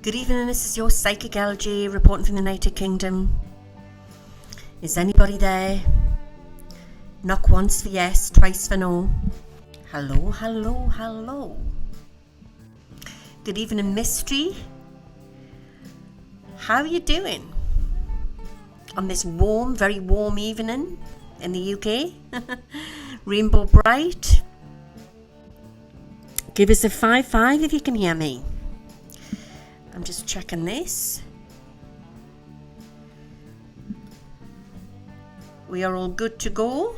Good evening, this is your Psychic LJ reporting from the United Kingdom. Is anybody there? Knock once for yes, twice for no. Hello, hello, hello. Good evening, Mystery. How are you doing? On this warm, very warm evening in the UK. Rainbow Bright. Give us a 5-5 if you can hear me. I'm just checking this. We are all good to go.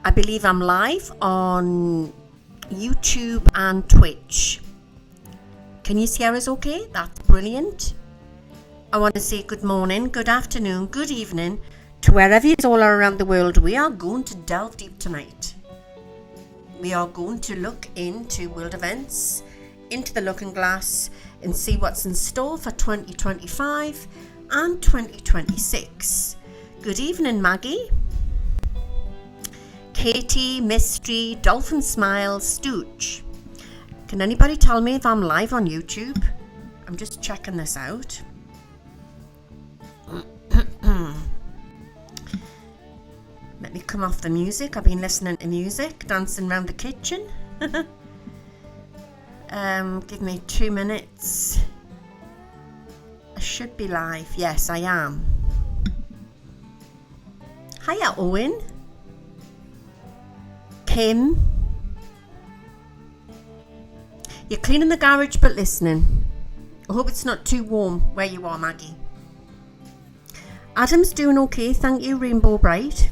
I believe I'm live on YouTube and Twitch. Can you see us okay? That's brilliant. I want to say good morning, good afternoon, good evening to wherever you all are around the world. We are going to delve deep tonight. We are going to look into world events, into the looking glass, and see what's in store for 2025 and 2026. Good evening, Maggie. Katie, Mystery, Dolphin Smile, Stooge. Can anybody tell me if I'm live on YouTube? I'm just checking this out. Let me come off the music. I've been listening to music, dancing around the kitchen. Give me 2 minutes. I should be live. Yes, I am. Hiya, Owen. Kim. You're cleaning the garage but listening. I hope it's not too warm where you are, Maggie. Adam's doing okay, thank you, Rainbow Bright.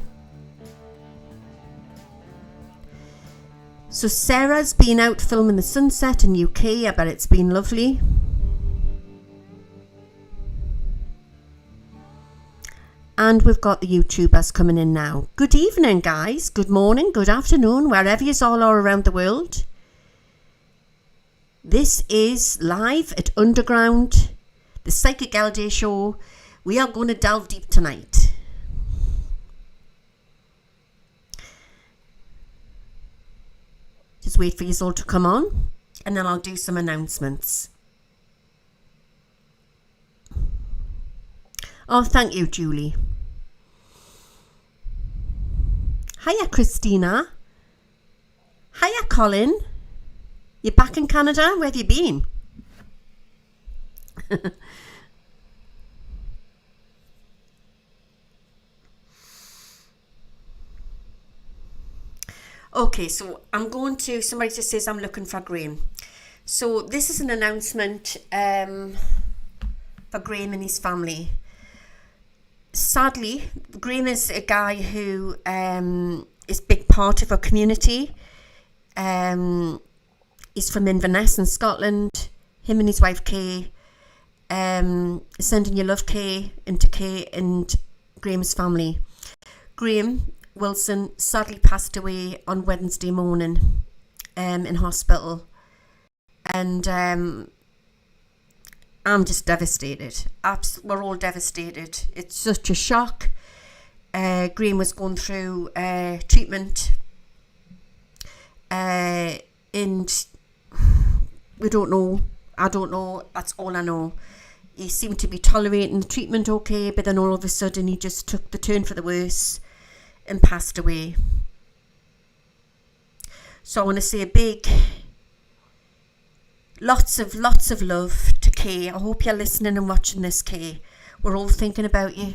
So Sarah's been out filming the sunset in UK. I bet it's been lovely. And we've got the YouTubers coming in now. Good evening, guys. Good morning, good afternoon, wherever you all are around the world. This is live at Underground, the Psychic LJ show. We are going to delve deep tonight. Just wait for you all to come on, and then I'll do some announcements. Oh, thank you, Julie. Hiya, Christina. Hiya, Colin. You back in Canada? Where have you been? Okay, so I'm going to, somebody just says I'm looking for Graham. So this is an announcement for Graham and his family. Sadly, Graham is a guy who is a big part of our community. He's from Inverness in Scotland. Him and his wife Kay. Sending your love, Kay, into Kay and Graham's family. Graham Wilson sadly passed away on Wednesday morning in hospital, and I'm just devastated. We're all devastated. It's such a shock. Graham was going through treatment, and we don't know. I don't know. That's all I know. He seemed to be tolerating the treatment okay, but then all of a sudden he just took the turn for the worse and passed away. So I want to say a big, lots of love to Kay. I hope you're listening and watching this, Kay. We're all thinking about you,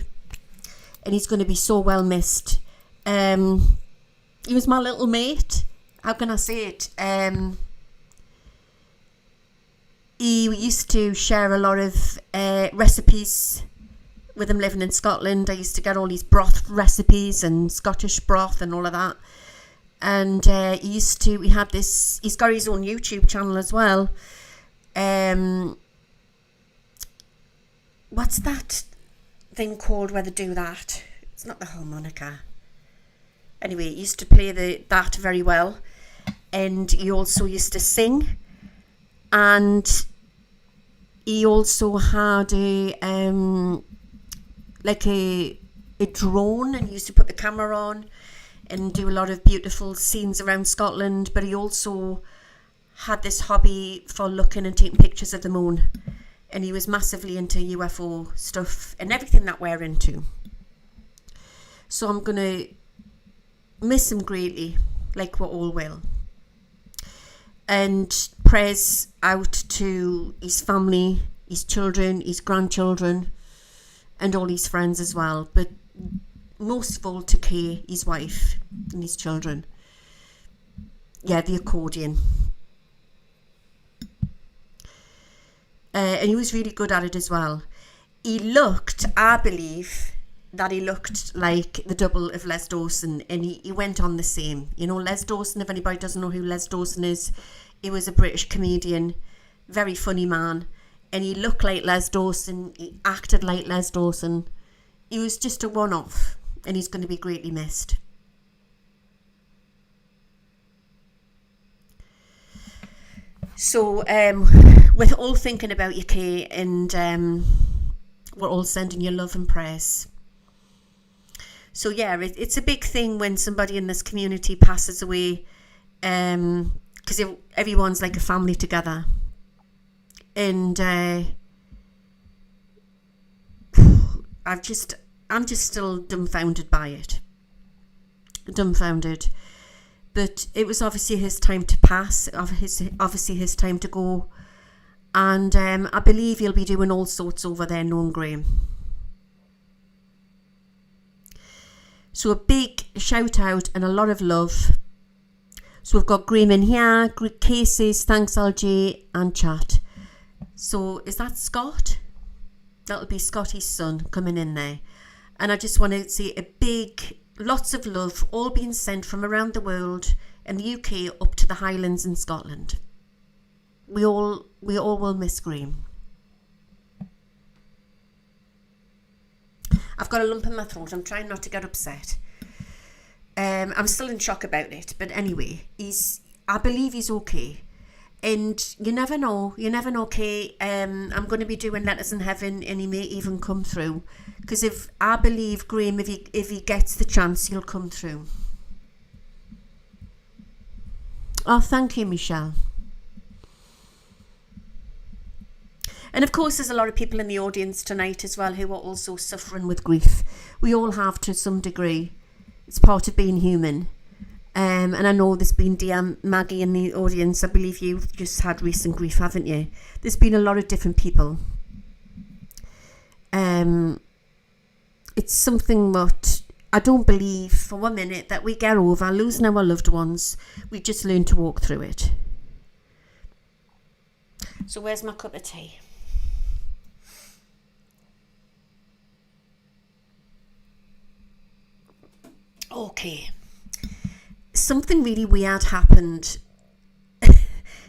and he's going to be so well missed. He was my little mate. How can I say it? He used to share a lot of recipes with him living in Scotland. I used to get all these broth recipes and Scottish broth and all of that. And he's got his own YouTube channel as well. What's that thing called where they do that? It's not the harmonica. Anyway, he used to play that very well. And he also used to sing. And he also had a drone, and he used to put the camera on and do a lot of beautiful scenes around Scotland, but he also had this hobby for looking and taking pictures of the moon, and he was massively into UFO stuff and everything that we're into. So I'm going to miss him greatly, like we all will. And prayers out to his family, his children, his grandchildren, and all his friends as well. But most of all to Kay, his wife, and his children. Yeah, the accordion. And he was really good at it as well. He looked, I believe, that he looked like the double of Les Dawson, and he went on the same. You know, Les Dawson, if anybody doesn't know who Les Dawson is, he was a British comedian, very funny man, and he looked like Les Dawson, he acted like Les Dawson. He was just a one-off, and he's going to be greatly missed. So we're all thinking about you, Kay, and we're all sending you love and prayers. So yeah, it's a big thing when somebody in this community passes away, because everyone's like a family together. And I'm just still dumbfounded by it. Dumbfounded. But it was obviously his time to pass, obviously his time to go. And I believe he'll be doing all sorts over there, knowing Graham. So a big shout out and a lot of love. So we've got Graham in here, Cases, thanks LJ, and chat. So is that Scott? That'll be Scotty's son coming in there. And I just want to say a big, lots of love, all being sent from around the world and the UK up to the Highlands in Scotland. We all will miss Graham. I've got a lump in my throat. I'm trying not to get upset. I'm still in shock about it. But anyway, I believe he's okay. And you never know, Kay. I'm going to be doing Letters in Heaven, and he may even come through. Because if I believe Graham, if he gets the chance, he'll come through. Oh, thank you, Michelle. And of course, there's a lot of people in the audience tonight as well who are also suffering with grief. We all have to some degree. It's part of being human. And I know there's been dear Maggie in the audience. I believe you've just had recent grief, haven't you? There's been a lot of different people. It's something that I don't believe for 1 minute that we get over losing our loved ones. We just learn to walk through it. So where's my cup of tea? Okay. Something really weird happened.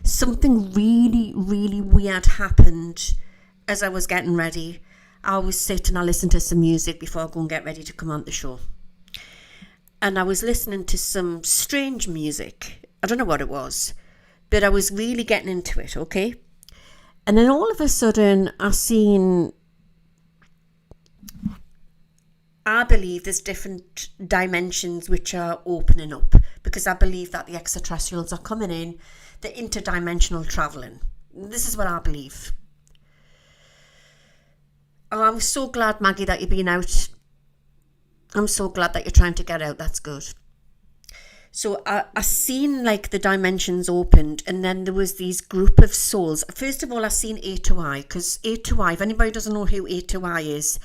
Something really, really weird happened as I was getting ready. I was sitting, I listened to some music before I go and get ready to come on the show. And I was listening to some strange music. I don't know what it was, but I was really getting into it, okay? And then all of a sudden, I believe there's different dimensions which are opening up, because I believe that the extraterrestrials are coming in, the interdimensional travelling. This is what I believe. Oh, I'm so glad, Maggie, that you've been out. I'm so glad that you're trying to get out. That's good. So I seen like the dimensions opened, and then there was these group of souls. First of all, I seen A2I, because A2I, if anybody doesn't know who A2I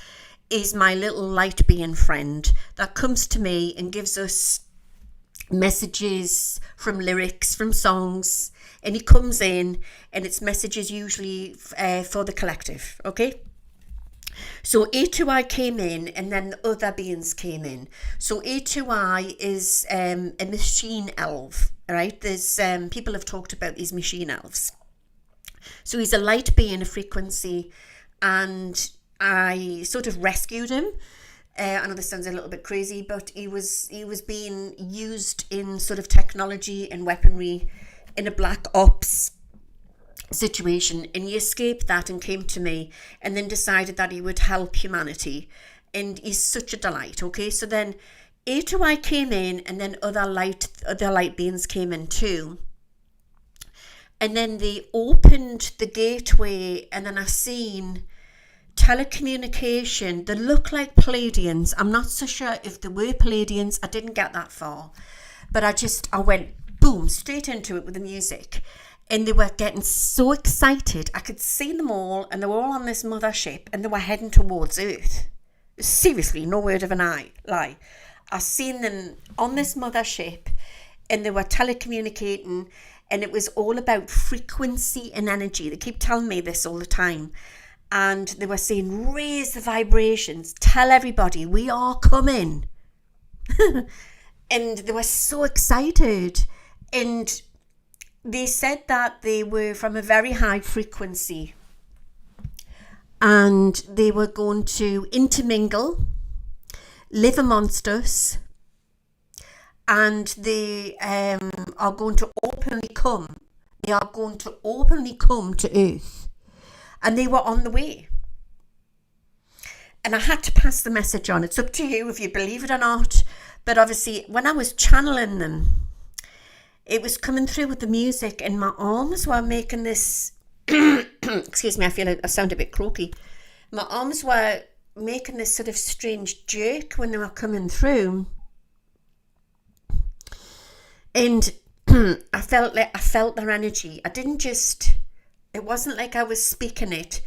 is my little light being friend that comes to me and gives us messages from lyrics, from songs, and he comes in and it's messages usually for the collective, okay? So A2I came in, and then the other beings came in. So A2I is a machine elf, right? There's people have talked about these machine elves. So he's a light being, a frequency, and I sort of rescued him. I know this sounds a little bit crazy, but he was being used in sort of technology and weaponry in a black ops situation, and he escaped that and came to me, and then decided that he would help humanity, and he's such a delight. Okay, so then A2I came in, and then other light beings came in too. And then they opened the gateway, and then I seen telecommunication. They look like Pleiadians. I'm not so sure if they were Pleiadians. I didn't get that far. But I went boom, straight into it with the music. And they were getting so excited. I could see them all, and they were all on this mothership, and they were heading towards Earth. Seriously, no word of a lie. I seen them on this mothership, and they were telecommunicating, and it was all about frequency and energy. They keep telling me this all the time. And they were saying, raise the vibrations, tell everybody we are coming. And they were so excited. And they said that they were from a very high frequency, and they were going to intermingle, live amongst us, and they are going to openly come. They are going to openly come to Earth. And they were on the way. And I had to pass the message on. It's up to you if you believe it or not. But obviously, when I was channeling them, it was coming through with the music, and my arms were making this... excuse me, I feel I sound a bit croaky. My arms were making this sort of strange jerk when they were coming through. And I felt their energy. It wasn't like I was speaking it.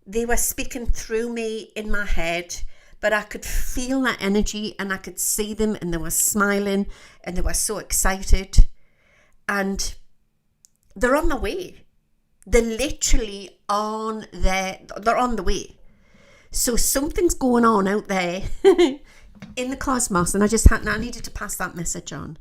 They were speaking through me in my head, but I could feel that energy, and I could see them, and they were smiling, and they were so excited. And they're on the way. They're literally they're on the way. So something's going on out there in the cosmos, and I needed to pass that message on.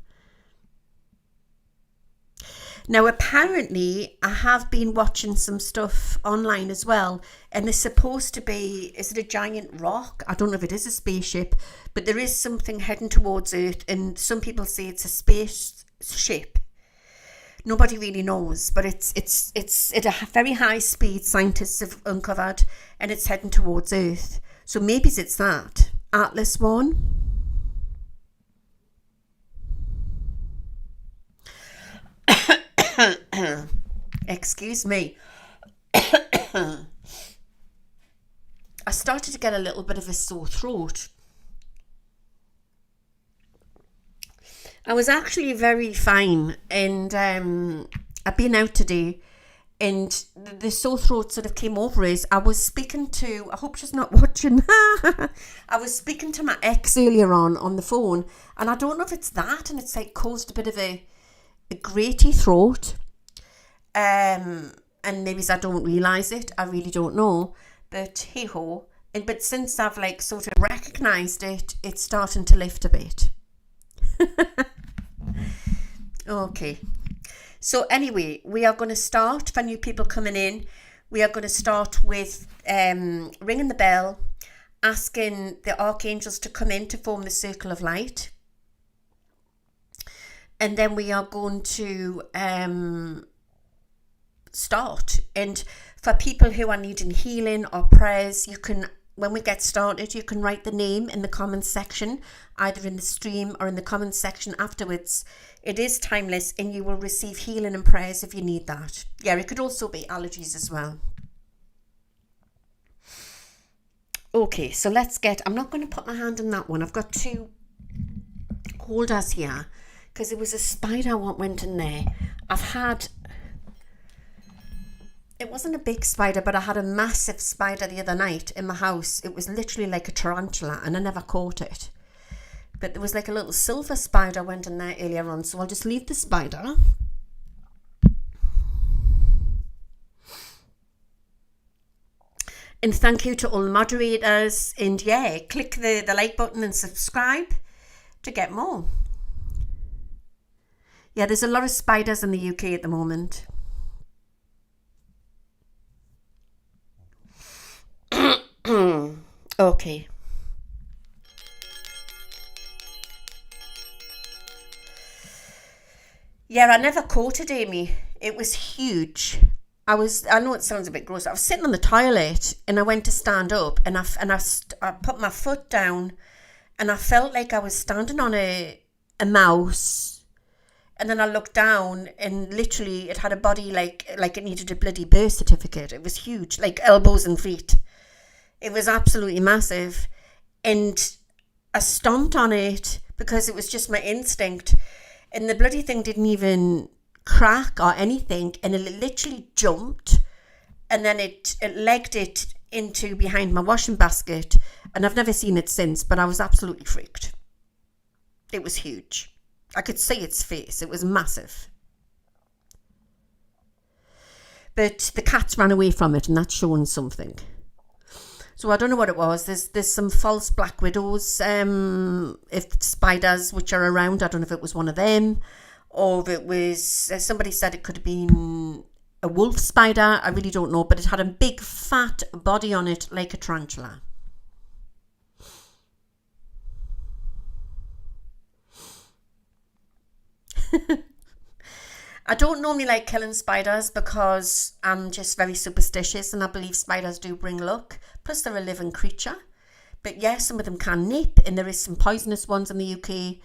Now, apparently, I have been watching some stuff online as well, and there's supposed to be, is it a giant rock? I don't know if it is a spaceship, but there is something heading towards Earth, and some people say it's a spaceship. Nobody really knows, but it's at a very high speed, scientists have uncovered, and it's heading towards Earth. So maybe it's that. Atlas 1. Excuse me. I started to get a little bit of a sore throat. I was actually very fine, and I've been out today, and the sore throat sort of came over us. I was speaking to, I hope she's not watching. I was speaking to my ex earlier on the phone, and I don't know if it's that, and it's like caused a bit of a grating throat, and maybe I don't realise it. I really don't know, but hey ho. But since I've like sort of recognised it, it's starting to lift a bit. Okay, so anyway, we are going to start, for new people coming in, we are going to start with ringing the bell, asking the archangels to come in to form the circle of light. And then we are going to start. And for people who are needing healing or prayers, you can, when we get started, you can write the name in the comments section, either in the stream or in the comments section afterwards. It is timeless, and you will receive healing and prayers if you need that. Yeah, it could also be allergies as well. Okay, so let's get, I'm not going to put my hand on that one. I've got two holders here, because it was a spider what went in there. It wasn't a big spider, but I had a massive spider the other night in my house. It was literally like a tarantula, and I never caught it. But there was like a little silver spider went in there earlier on, so I'll just leave the spider. And thank you to all the moderators. And yeah, click the like button and subscribe to get more. Yeah, there's a lot of spiders in the UK at the moment. Okay. Yeah, I never caught it, Amy. It was huge. I know it sounds a bit gross. I was sitting on the toilet, and I went to stand up, and I put my foot down, and I felt like I was standing on a mouse, and then I looked down and literally it had a body like it needed a bloody birth certificate. It was huge, like elbows and feet. It was absolutely massive, and I stomped on it because it was just my instinct, and the bloody thing didn't even crack or anything, and it literally jumped, and then it legged it into behind my washing basket, and I've never seen it since, but I was absolutely freaked. It was huge. I could see its face. It was massive. But the cats ran away from it, and that's showing something. So I don't know what it was. There's some false black widows, if spiders which are around. I don't know if it was one of them, or if it was, somebody said it could have been a wolf spider. I really don't know, but it had a big fat body on it like a tarantula. I don't normally like killing spiders because I'm just very superstitious, and I believe spiders do bring luck. Plus they're a living creature. But yes, some of them can nip, and there is some poisonous ones in the UK.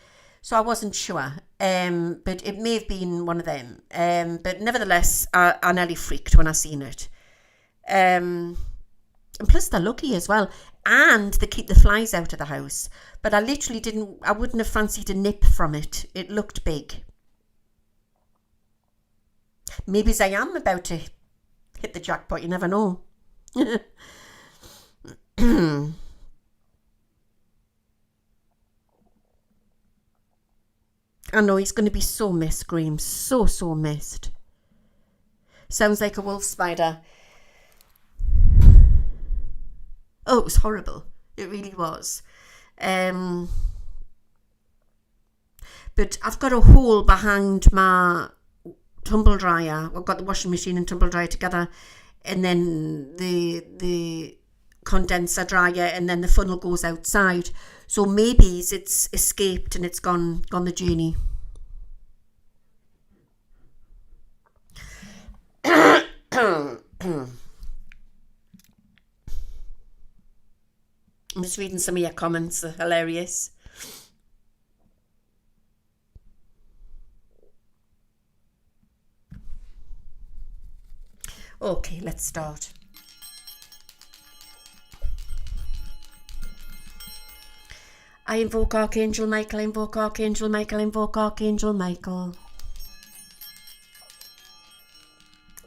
So I wasn't sure. But it may have been one of them. But nevertheless, I nearly freaked when I seen it. And plus they're lucky as well. And they keep the flies out of the house. But I literally I wouldn't have fancied a nip from it. It looked big. Maybe I am about to hit the jackpot, you never know. I know he's going to be so missed, Graham. So missed. Sounds like a wolf spider. Oh, it was horrible. It really was. But I've got a hole behind my tumble dryer. I've got the washing machine and tumble dryer together, and then the condenser dryer, and then the funnel goes outside. So maybe it's escaped and it's gone the journey. I'm just reading some of your comments. They're hilarious. Okay, let's start. I invoke Archangel Michael, I invoke Archangel Michael, I invoke Archangel Michael.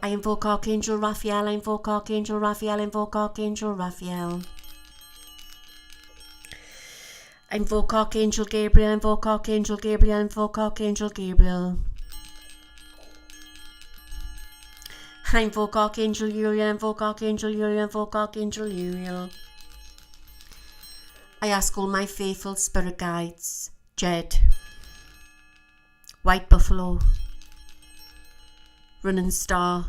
I invoke Archangel Raphael, I invoke Archangel Raphael, I invoke Archangel Raphael. I invoke Archangel Gabriel, I invoke Archangel Gabriel, I invoke Archangel Gabriel. I invoke Archangel Uriel, I invoke Archangel Uriel, I invoke Archangel Uriel. I ask all my faithful spirit guides, Jed, White Buffalo, Running Star,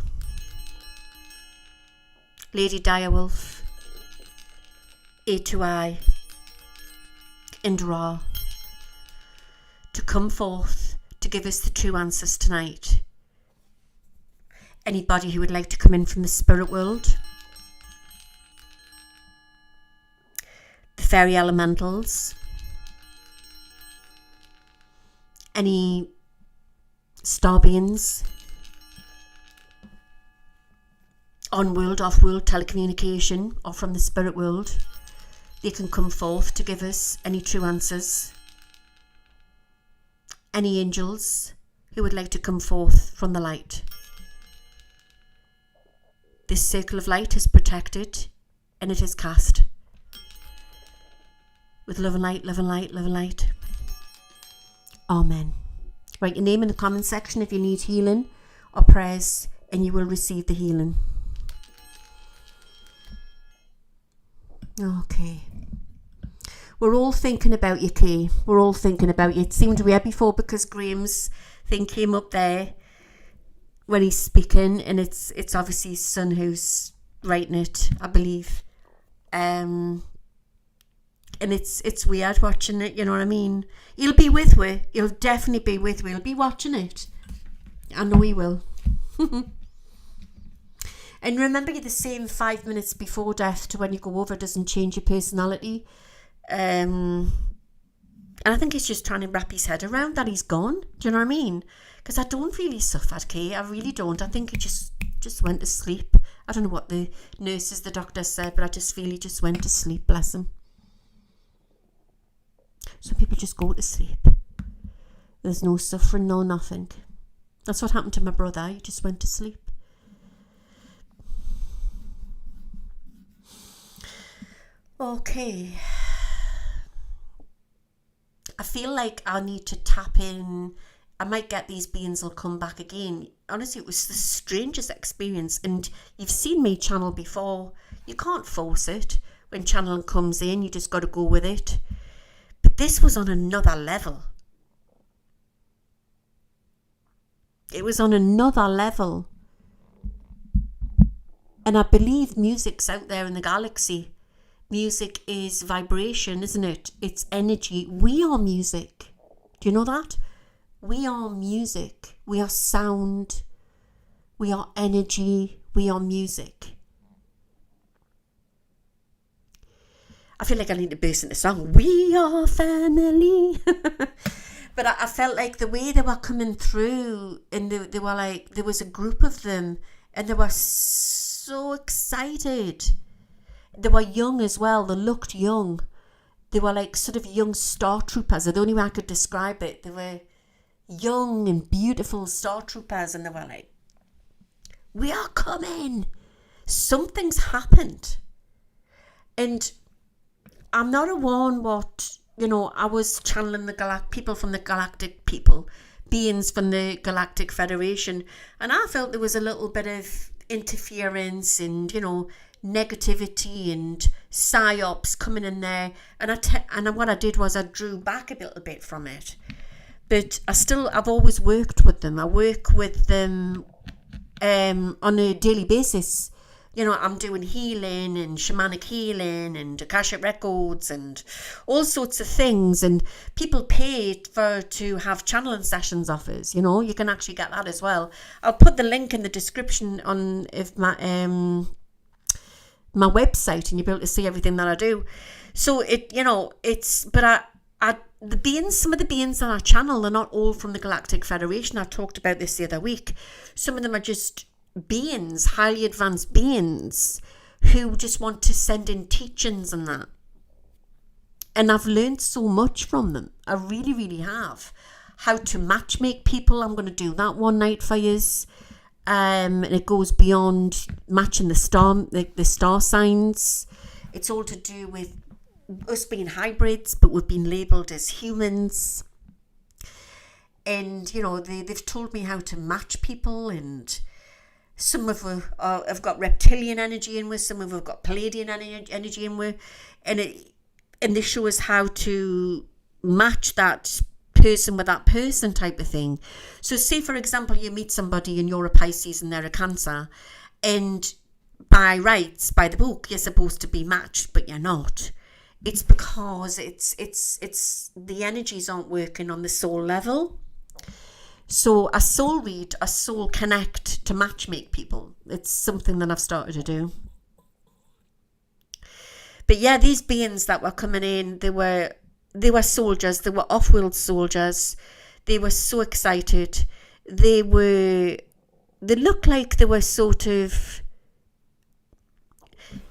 Lady Direwolf, A2I, and Ra, to come forth to give us the true answers tonight. Anybody who would like to come in from the spirit world, the fairy elementals, any star beings, on world, off world telecommunication, or from the spirit world, they can come forth to give us any true answers. Any angels who would like to come forth from the light. This circle of light is protected and it is cast with love and light, love and light, love and light. Amen. Write your name in the comment section if you need healing or prayers, and you will receive the healing. Okay. We're all thinking about you, Kay. We're all thinking about you. It seemed weird before because Graham's thing came up there when he's speaking, and it's obviously his son who's writing it, I believe. And it's weird watching it, you know what I mean? He'll be with me. He'll definitely be with me. He'll be watching it. I know he will. And remember, you're the same 5 minutes before death to when you go over. It doesn't change your personality. And I think he's just trying to wrap his head around that he's gone. Do you know what I mean? Because I don't really suffer, Kay. I really don't. I think he just went to sleep. I don't know what the nurses, the doctor said, but I just feel he just went to sleep, bless him. Some people just go to sleep. There's no suffering, no nothing. That's what happened to my brother. He just went to sleep. Okay. I feel like I need to tap in. I might get these beings will come back again. Honestly, it was the strangest experience. And you've seen me channel before. You can't force it. When channeling comes in, you just got to go with it. But this was on another level. It was on another level. And I believe music's out there in the galaxy. Music is vibration, isn't it? It's energy. We are music. Do you know that? We are music. We are sound. We are energy. We are music. I feel like I need to burst into song. We are family. But I felt like the way they were coming through, and they were like, there was a group of them, and they were so excited. They were young as well. They looked young. They were like sort of young star troopers. The only way I could describe it. They were young and beautiful star troopers, and they were like, we are coming. Something's happened. And I'm not a one what, I was channeling the people from the galactic people, beings from the Galactic Federation, and I felt there was a little bit of interference and, negativity and psyops coming in there, and what I did was I drew back a little bit from it. But I've always worked with them. I work with them on a daily basis. I'm doing healing and shamanic healing and Akashic records and all sorts of things, and people pay to have channeling sessions offers. You can actually get that as well. I'll put the link in the description on my website, and you'll be able to see everything that I do. So some of the beings that I channel, they're not all from the Galactic Federation. I talked about this the other week. Some of them are just beings, highly advanced beings, who just want to send in teachings and that. And I've learned so much from them. I really, really have. How to matchmake people. I'm going to do that one night for you. And it goes beyond matching the star signs. It's all to do with us being hybrids, but we've been labelled as humans. And they've told me how to match people, and some of them have got reptilian energy in with, some of them have got Palladian energy in with, and they show us how to match that person with that person type of thing. So say, for example, you meet somebody and you're a Pisces and they're a Cancer, and by rights, by the book, you're supposed to be matched, but you're not. It's because it's the energies aren't working on the soul level. So a soul read, a soul connect to matchmake people. It's something that I've started to do. But yeah, these beings that were coming in, they were soldiers. They were off-world soldiers. They were so excited. They looked like they were sort of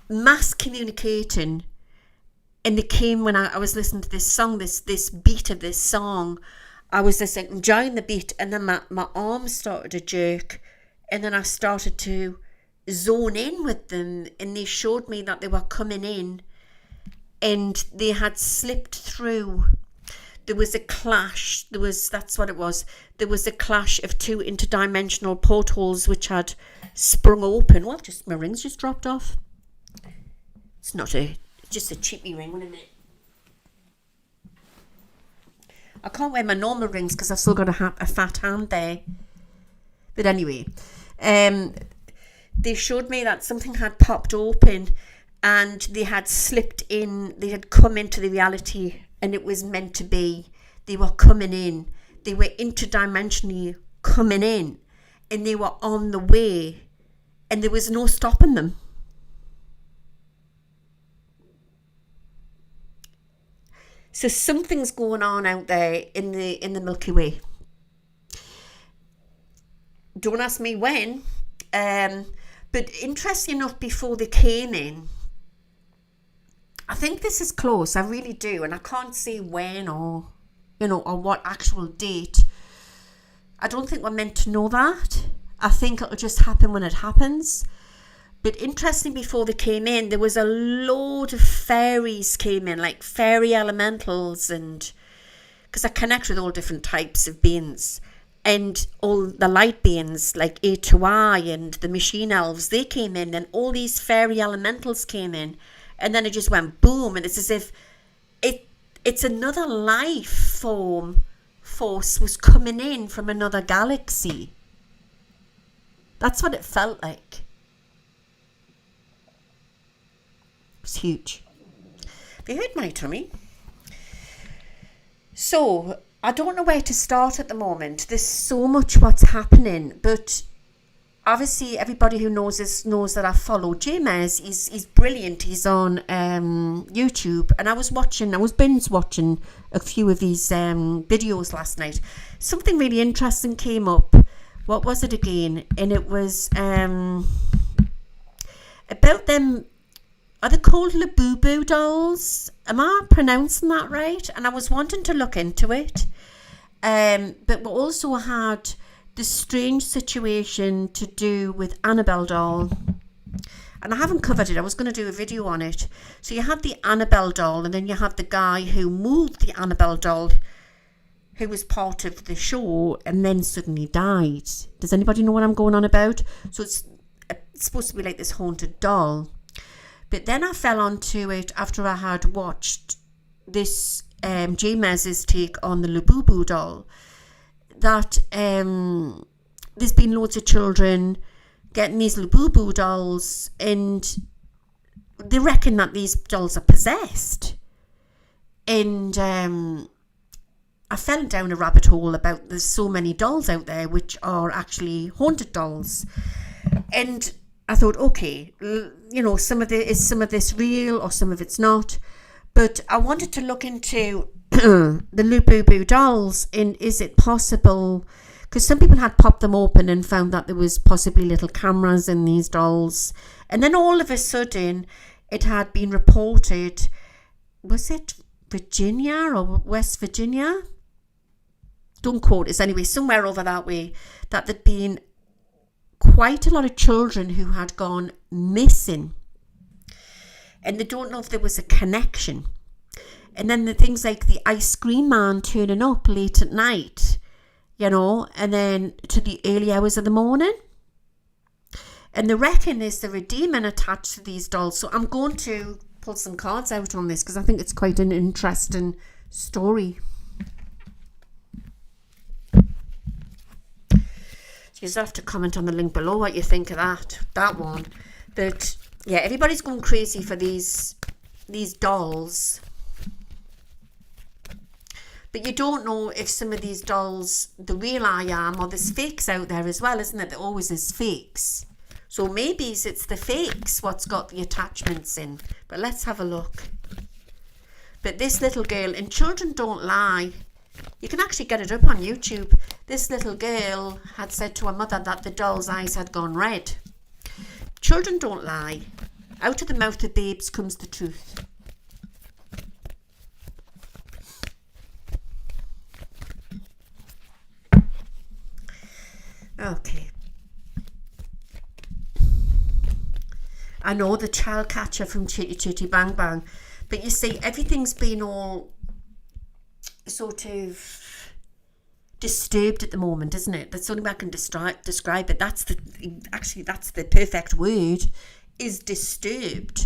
mass communicating. And they came when I was listening to this song, this beat of this song. I was just like enjoying the beat, and then my arms started to jerk, and then I started to zone in with them, and they showed me that they were coming in, and they had slipped through. There was a clash. That's what it was. There was a clash of two interdimensional portals which had sprung open. Well, my rings just dropped off. It's just a cheapy ring, isn't it? I can't wear my normal rings because I've still got a fat hand there. But anyway, they showed me that something had popped open, and they had slipped in. They had come into the reality, and it was meant to be. They were coming in. They were interdimensionally coming in, and they were on the way, and there was no stopping them. So something's going on out there in the Milky Way. Don't ask me when. But interesting enough, before they came in, I think this is close. I really do. And I can't say when or what actual date. I don't think we're meant to know that. I think it'll just happen when it happens. But interesting, before they came in, there was a load of fairies came in, like fairy elementals, and because I connect with all different types of beings, and all the light beings like A to I and the machine elves, they came in, and all these fairy elementals came in, and then it just went boom, and it's as if it's another life force was coming in from another galaxy. That's what it felt like. It was huge. Have you heard my tummy? So, I don't know where to start at the moment. There's so much what's happening, but obviously everybody who knows this knows that I follow James. He's brilliant. He's on YouTube, and I was binge watching a few of these videos last night. Something really interesting came up. What was it again? And it was about them. Are they called Labubu dolls? Am I pronouncing that right? And I was wanting to look into it. But we also had this strange situation to do with Annabelle doll. And I haven't covered it. I was going to do a video on it. So you had the Annabelle doll, and then you had the guy who moved the Annabelle doll, who was part of the show, and then suddenly died. Does anybody know what I'm going on about? So it's supposed to be like this haunted doll. But then I fell onto it after I had watched this James's take on the Labubu doll, that there's been loads of children getting these Labubu dolls, and they reckon that these dolls are possessed. And I fell down a rabbit hole about there's so many dolls out there which are actually haunted dolls. And I thought, okay, some of this real or some of it's not. But I wanted to look into the Labubu dolls, and is it possible, because some people had popped them open and found that there was possibly little cameras in these dolls, and then all of a sudden it had been reported, was it Virginia or West Virginia? Don't quote us, anyway, somewhere over that way, that there'd been quite a lot of children who had gone missing, and they don't know if there was a connection. And then the things like the ice cream man turning up late at night, and then to the early hours of the morning. And they reckon there's a demon attached to these dolls. So I'm going to pull some cards out on this because I think it's quite an interesting story. You just have to comment on the link below what you think of that one. But yeah, everybody's going crazy for these dolls. But you don't know if some of these dolls, the real I am, or there's fakes out there as well, isn't it? There always is fakes. So maybe it's the fakes what's got the attachments in. But let's have a look. But this little girl, and children don't lie. You can actually get it up on YouTube. This little girl had said to her mother that the doll's eyes had gone red. Children don't lie. Out of the mouth of babes comes the truth. Okay. I know the child catcher from Chitty Chitty Bang Bang, but you see, everything's been all sort of disturbed at the moment, isn't it? That's the only way I can describe it. That's the perfect word, is disturbed.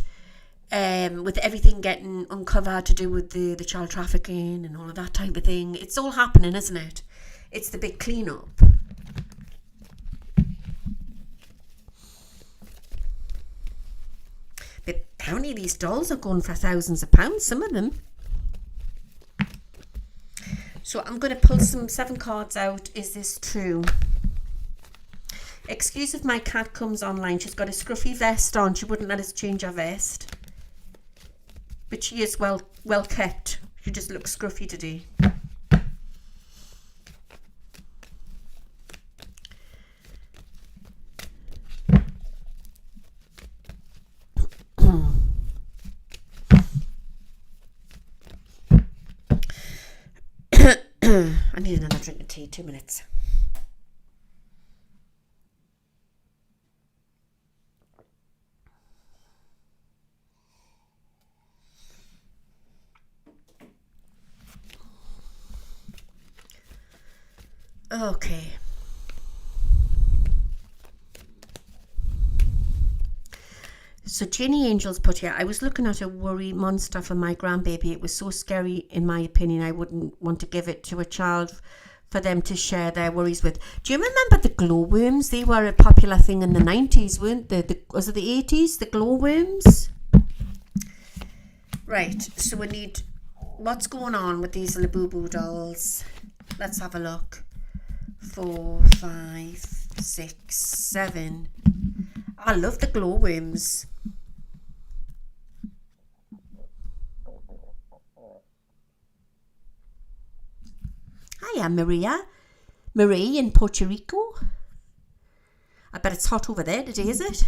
With everything getting uncovered to do with the child trafficking and all of that type of thing. It's all happening, isn't it? It's the big clean-up. But apparently these dolls are going for thousands of pounds, some of them. So I'm going to pull some 7 cards out. Is this true? Excuse if my cat comes online. She's got a scruffy vest on. She wouldn't let us change her vest. But she is well kept. You just look scruffy today. I need another drink of tea. 2 minutes. Okay. So Jenny Angel's put here, I was looking at a worry monster for my grandbaby. It was so scary, in my opinion, I wouldn't want to give it to a child for them to share their worries with. Do you remember the glowworms? They were a popular thing in the 90s, weren't they? Was it the 80s, the glowworms? Right, so we need, what's going on with these Labubu dolls? Let's have a look. 4, 5, 6, 7. I love the glowworms. Hiya, Marie in Puerto Rico. I bet it's hot over there today, is it?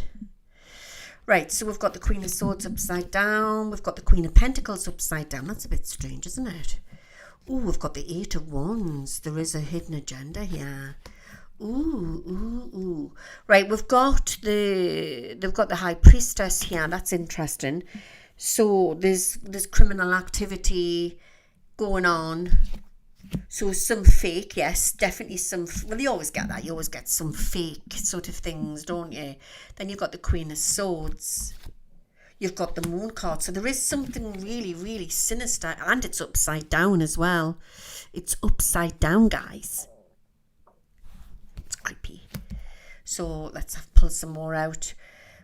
Right, so we've got the Queen of Swords upside down. We've got the Queen of Pentacles upside down. That's a bit strange, isn't it? Oh, we've got the Eight of Wands. There is a hidden agenda here. Ooh. Right, they've got the High Priestess here. That's interesting. So there's criminal activity going on. So some fake, yes, definitely some. Well, you always get that. You always get some fake sort of things, don't you? Then you've got the Queen of Swords. You've got the Moon card. So there is something really, really sinister. And it's upside down as well. It's upside down, guys. It's creepy. So let's pull some more out.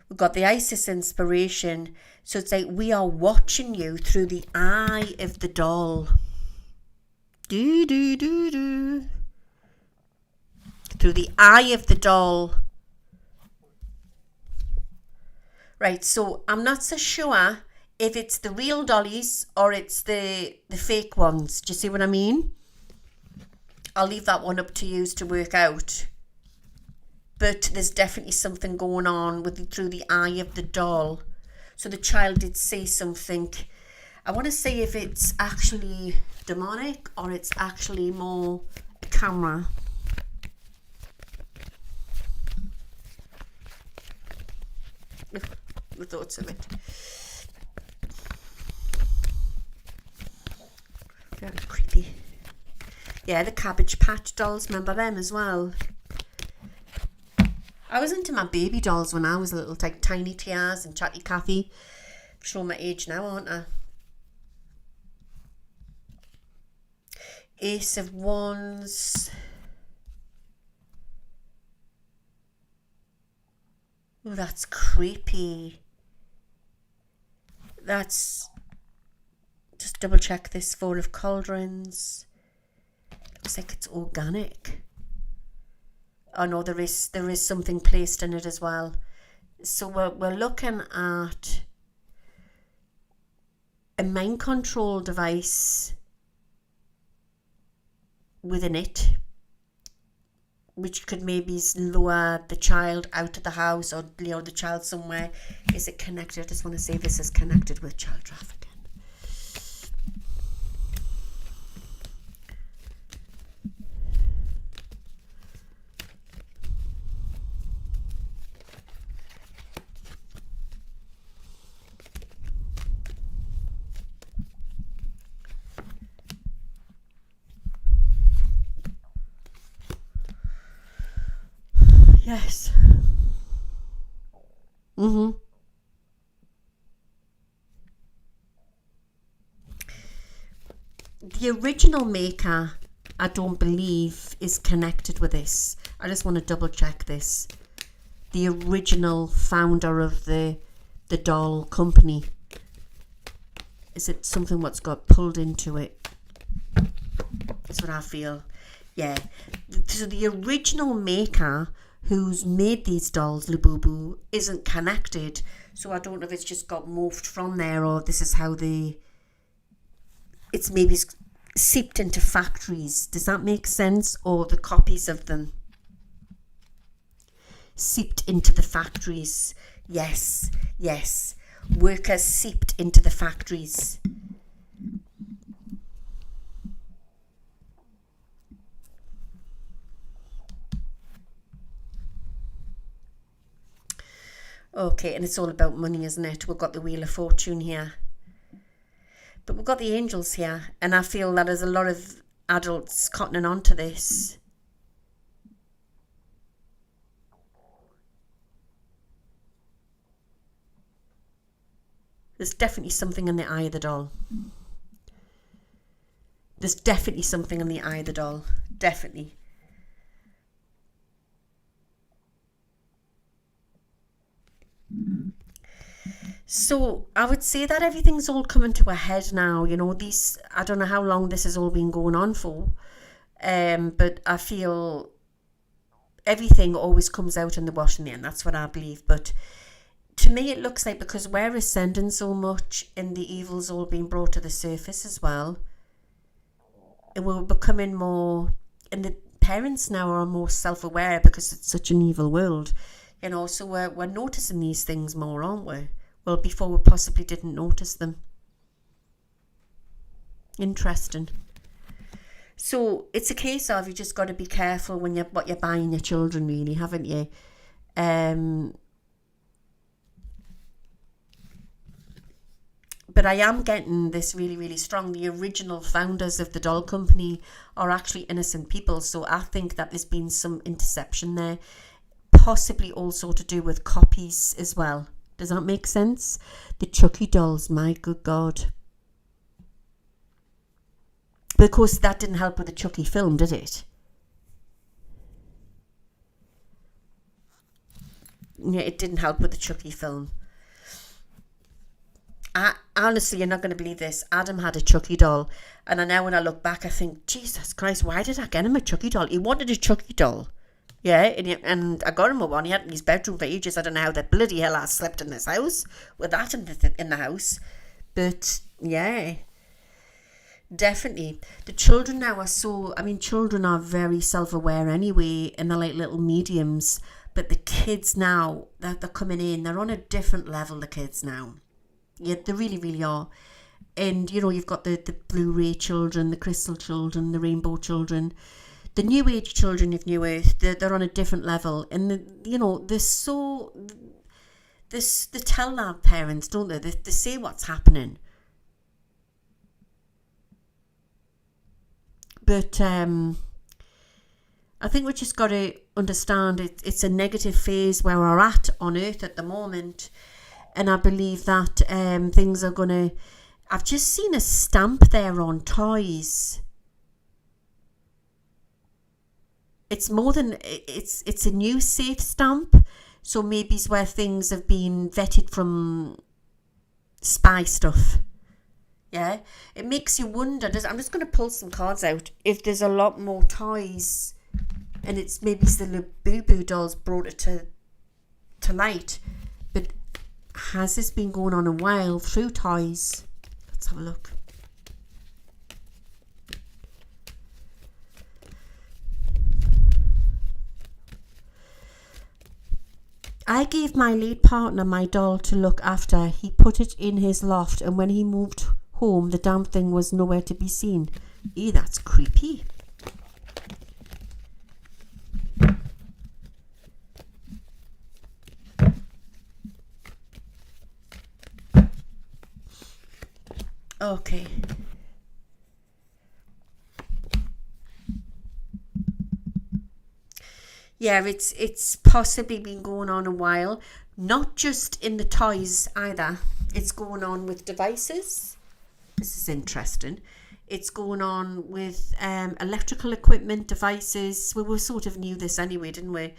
We've got the Isis inspiration. So it's like, we are watching you through the eye of the doll. Through the eye of the doll. Right, so I'm not so sure if it's the real dollies or it's the fake ones. Do you see what I mean? I'll leave that one up to you to work out. But there's definitely something going on through the eye of the doll. So the child did say something. I want to say if it's actually demonic or it's actually more a camera. The thoughts of it. Very creepy. Yeah, the Cabbage Patch dolls, remember them as well? I was into my baby dolls when I was little, like Tiny Tias and Chatty Cathy. Show my age now, aren't I? Ace of Wands. Oh, that's creepy. That's... Just double check this. Four of Cauldrons. Looks like it's organic. Oh no, there is something placed in it as well. So we're looking at a mind control device within it, which could maybe lure the child out of the house or lure the child somewhere. Is it connected? I just want to say this is connected with child trafficking. Yes. The original maker, I don't believe, is connected with this. I just want to double check this. The original founder of the doll company. Is it something what's got pulled into it? That's what I feel. Yeah. So the original maker who's made these dolls, Labubu, isn't connected. So I don't know if it's just got morphed from there or this is how they it's maybe seeped into factories. Does that make sense? Or the copies of them seeped into the factories. Yes, yes. Workers seeped into the factories. Okay, and it's all about money, isn't it? We've got the Wheel of Fortune here. But we've got the angels here, and I feel that there's a lot of adults cottoning on to this. There's definitely something in the eye of the doll. There's definitely something in the eye of the doll. Definitely. So I would say that everything's all coming to a head now. You know, I don't know how long this has all been going on for, but I feel everything always comes out in the wash in the end. That's what I believe. But to me, it looks like because we're ascending so much and the evil's all being brought to the surface as well, and we're becoming more, and the parents now are more self-aware because it's such an evil world. You know, so we're noticing these things more, aren't we? Well, before we possibly didn't notice them. Interesting. So it's a case of you just got to be careful when what you're buying your children, really, haven't you? But I am getting this really, really strong. The original founders of the doll company are actually innocent people. So I think that there's been some interception there, possibly also to do with copies as well. Does that make sense? The Chucky dolls, my good God. But of course, that didn't help with the Chucky film, did it? Yeah, it didn't help with the Chucky film. Honestly, you're not going to believe this. Adam had a Chucky doll. And now when I look back, I think, Jesus Christ, why did I get him a Chucky doll? He wanted a Chucky doll. Yeah, and I got him a one. He had it in his bedroom for ages. I don't know how the bloody hell I slept in this house with that in the house. But, yeah, definitely. The children now are children are very self-aware anyway, and they're like little mediums. But the kids now, they're coming in. They're on a different level, the kids now. Yeah, they really, really are. And, you know, you've got the Blu-ray children, the crystal children, the rainbow children. The New Age children of New Earth, they're on a different level. And, they tell our parents, don't they? They say what's happening. But I think we just got to understand it's a negative phase where we're at on Earth at the moment. And I believe that things are going to... I've just seen a stamp there on toys. It's more than... It's a new safe stamp. So maybe it's where things have been vetted from spy stuff. Yeah? It makes you wonder. I'm just going to pull some cards out. If there's a lot more toys and it's maybe the Boo dolls brought it to light. But has this been going on a while through toys? Let's have a look. I gave my late partner my doll to look after. He put it in his loft, and when he moved home, the damn thing was nowhere to be seen. Ew, that's creepy. Okay. Yeah, it's possibly been going on a while. Not just in the toys either. It's going on with devices. This is interesting. It's going on with electrical equipment, devices. We sort of knew this anyway, didn't we?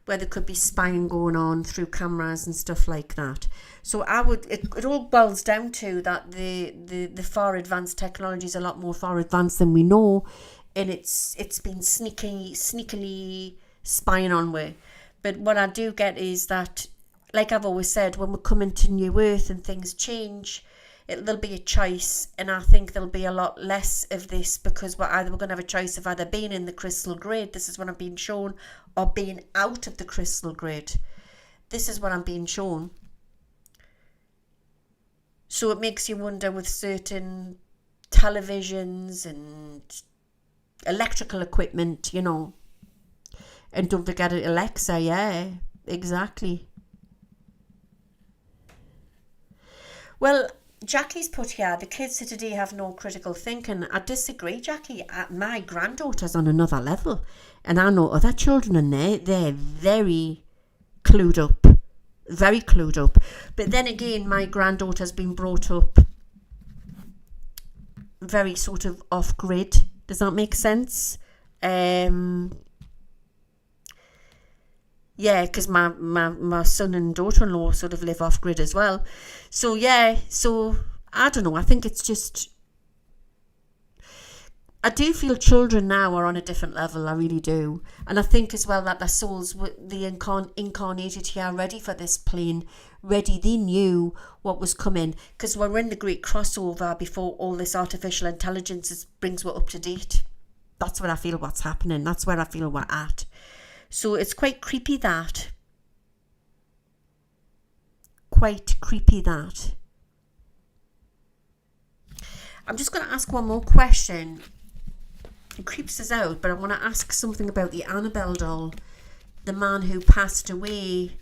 Where there could be spying going on through cameras and stuff like that. So it all boils down to that the far advanced technology is a lot more far advanced than we know, and it's been sneakily spying on we. But what I do get is that, like I've always said, when we come into New Earth and things change, there'll be a choice, and I think there'll be a lot less of this because we're going to have a choice of either being in the crystal grid, this is what I'm being shown, or being out of the crystal grid. This is what I'm being shown. So it makes you wonder with certain televisions and electrical equipment, you know. And don't forget Alexa, yeah, exactly. Well, Jackie's put here, the kids of today have no critical thinking. I disagree, Jackie. My granddaughter's on another level. And I know other children in there, they're very clued up. Very clued up. But then again, my granddaughter's been brought up very sort of off-grid. Does that make sense? Yeah, because my son and daughter-in-law sort of live off-grid as well. So, yeah, so, I don't know. I think it's just... I do feel children now are on a different level. I really do. And I think as well that their souls, the incarnated here, ready for this plane. Ready. They knew what was coming. Because we're in the great crossover before all this artificial intelligence brings us up to date. That's what I feel what's happening. That's where I feel we're at. So it's quite creepy that. Quite creepy that. I'm just going to ask one more question. It creeps us out, but I want to ask something about the Annabelle doll. The man who passed away.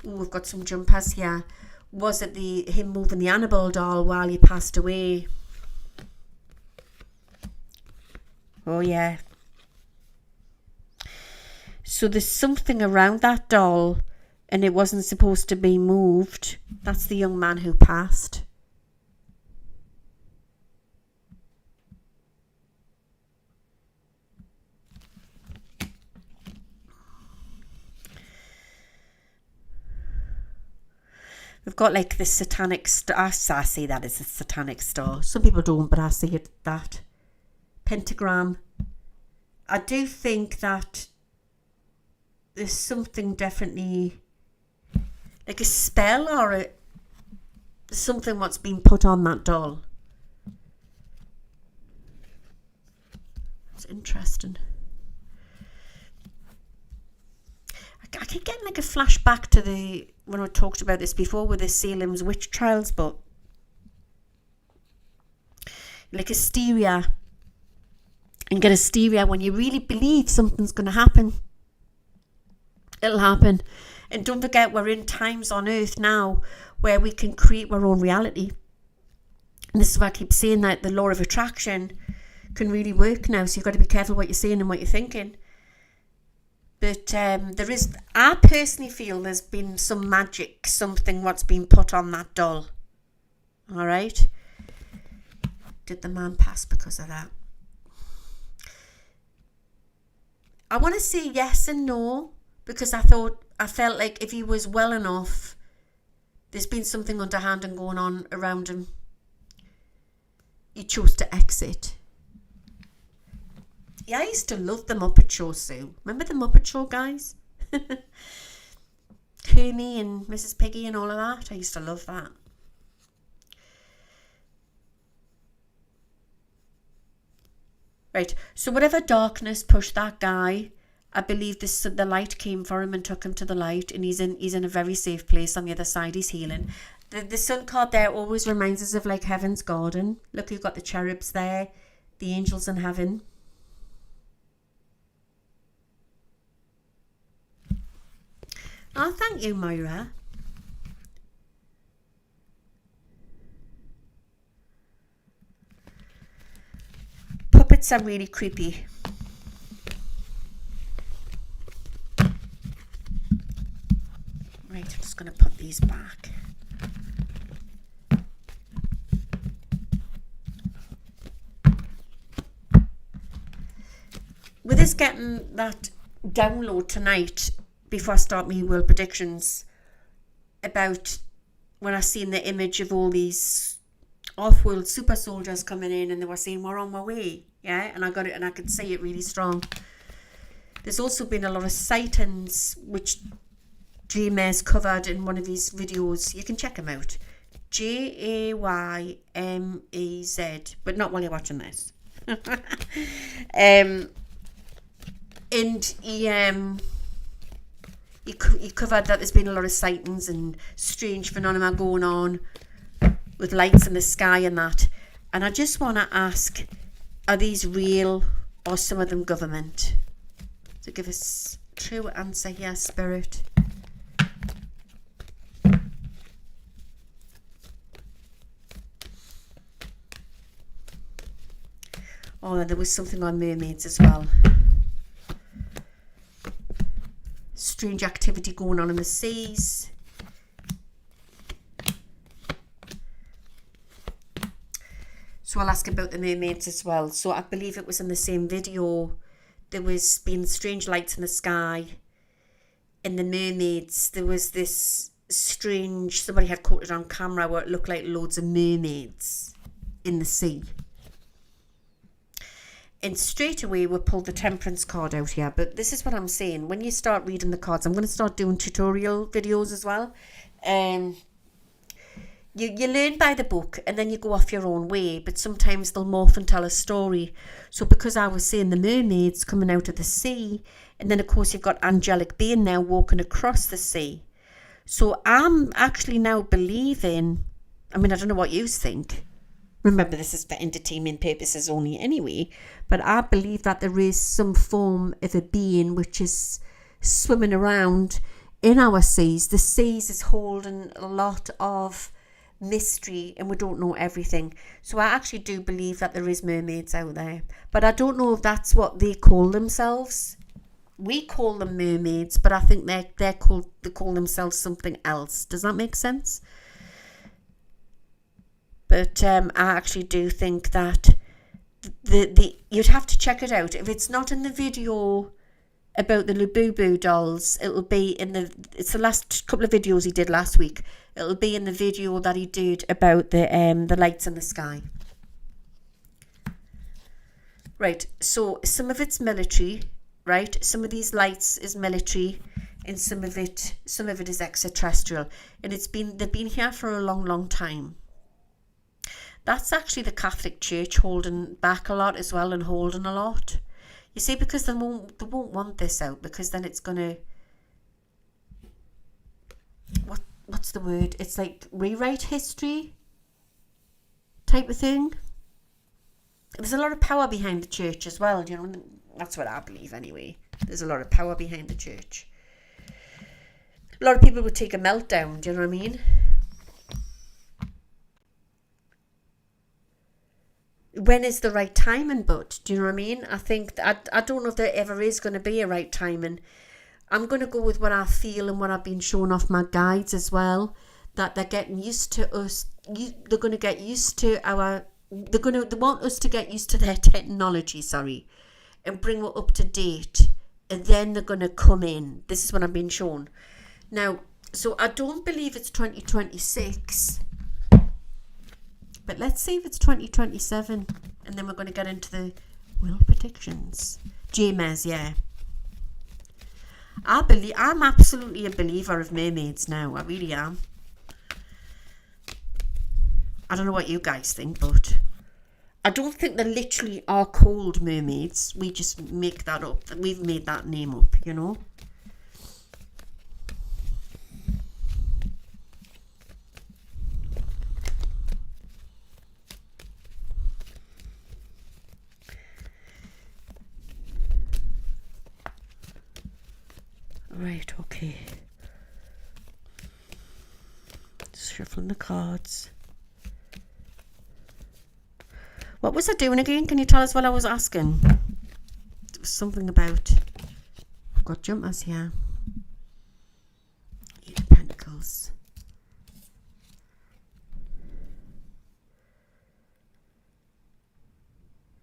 Ooh, we've got some jumpers here. Was it him moving the Annabelle doll while he passed away? Oh, yeah. So there's something around that doll and it wasn't supposed to be moved. That's the young man who passed. We've got like this satanic star. I see that as a satanic star. Some people don't, but I see it that. Pentagram. I do think that there's something definitely like a spell or something what's been put on that doll. It's interesting. I keep getting like a flashback to when I talked about this before with the Salem's witch trials, but like hysteria. And get hysteria when you really believe something's going to happen. It'll happen. And don't forget, we're in times on earth now where we can create our own reality. And this is why I keep saying that the law of attraction can really work now. So you've got to be careful what you're saying and what you're thinking. But I personally feel there's been some magic, something what's been put on that doll. All right? Did the man pass because of that? I want to say yes and no, because I felt like if he was well enough, there's been something underhand and going on around him. He chose to exit. Yeah, I used to love the Muppet Show, Sue. Remember the Muppet Show, guys? Hermie and Mrs. Piggy and all of that. I used to love that. Right, so whatever darkness pushed that guy, I believe the light came for him and took him to the light, and he's in a very safe place on the other side. He's healing. The sun card there always reminds us of like heaven's garden. Look, you've got the cherubs there, the angels in heaven. Oh, thank you, Moira. Puppets are really creepy. Right, I'm just going to put these back. With us getting that download tonight, before I start my world predictions, about when I seen the image of all these off-world super soldiers coming in, and they were saying we're on my way, yeah, and I got it, and I could see it really strong. There's also been a lot of sightings which J Mayor's covered in one of his videos. You can check him out. Jaymez, but not while you're watching this. And he covered that there's been a lot of sightings and strange phenomena going on with lights in the sky and that. And I just want to ask, are these real or some of them government? So give us a true answer here, Spirit. Oh, there was something on mermaids as well. Strange activity going on in the seas. So I'll ask about the mermaids as well. So I believe it was in the same video. There was been strange lights in the sky. In the mermaids, there was this strange, somebody had caught it on camera where it looked like loads of mermaids in the sea. And straight away we pulled the temperance card out here. But this is what I'm saying. When you start reading the cards, I'm going to start doing tutorial videos as well. You learn by the book and then you go off your own way, but sometimes they'll morph and tell a story. So because I was saying the mermaids coming out of the sea, and then of course you've got angelic being now walking across the sea. So I'm actually now believing, I mean, I don't know what you think. Remember, this is for entertainment purposes only anyway, but I believe that there is some form of a being which is swimming around in our seas. The seas is holding a lot of mystery and we don't know everything. So I actually do believe that there is mermaids out there, but I don't know if that's what they call themselves. We call them mermaids, but I think they call themselves something else. Does that make sense? But I actually do think that the you'd have to check it out. If it's not in the video about the Labubu dolls, it'll be in it's the last couple of videos he did last week. It'll be in the video that he did about the lights in the sky. Right, so some of it's military, right? Some of these lights is military, and some of it is extraterrestrial, and they've been here for a long, long time. That's actually the Catholic Church holding back a lot as well and holding a lot. You see, because they won't want this out, because then it's gonna what's the word? It's like rewrite history type of thing. There's a lot of power behind the church as well, you know. That's what I believe anyway. There's a lot of power behind the church. A lot of people would take a meltdown, do you know what I mean? When is the right timing, but do you know what I mean? I think I don't know if there ever is going to be a right timing. I'm going to go with what I feel and what I've been shown off my guides as well, that they're getting used to us. They're going to get used to they want us to get used to their technology, and bring it up to date, and then they're going to come in. This is what I'm being shown. Now, so I don't believe it's 2026. But let's see if it's 2027, and then we're going to get into the will predictions. Jaymez, yeah. I'm absolutely a believer of mermaids now. I really am. I don't know what you guys think, but I don't think they literally are called mermaids. We just make that up. We've made that name up, you know. Right, okay. Shuffling the cards. What was I doing again? Can you tell us what I was asking? It was something about... I've got jumpers here. Eight of Pentacles.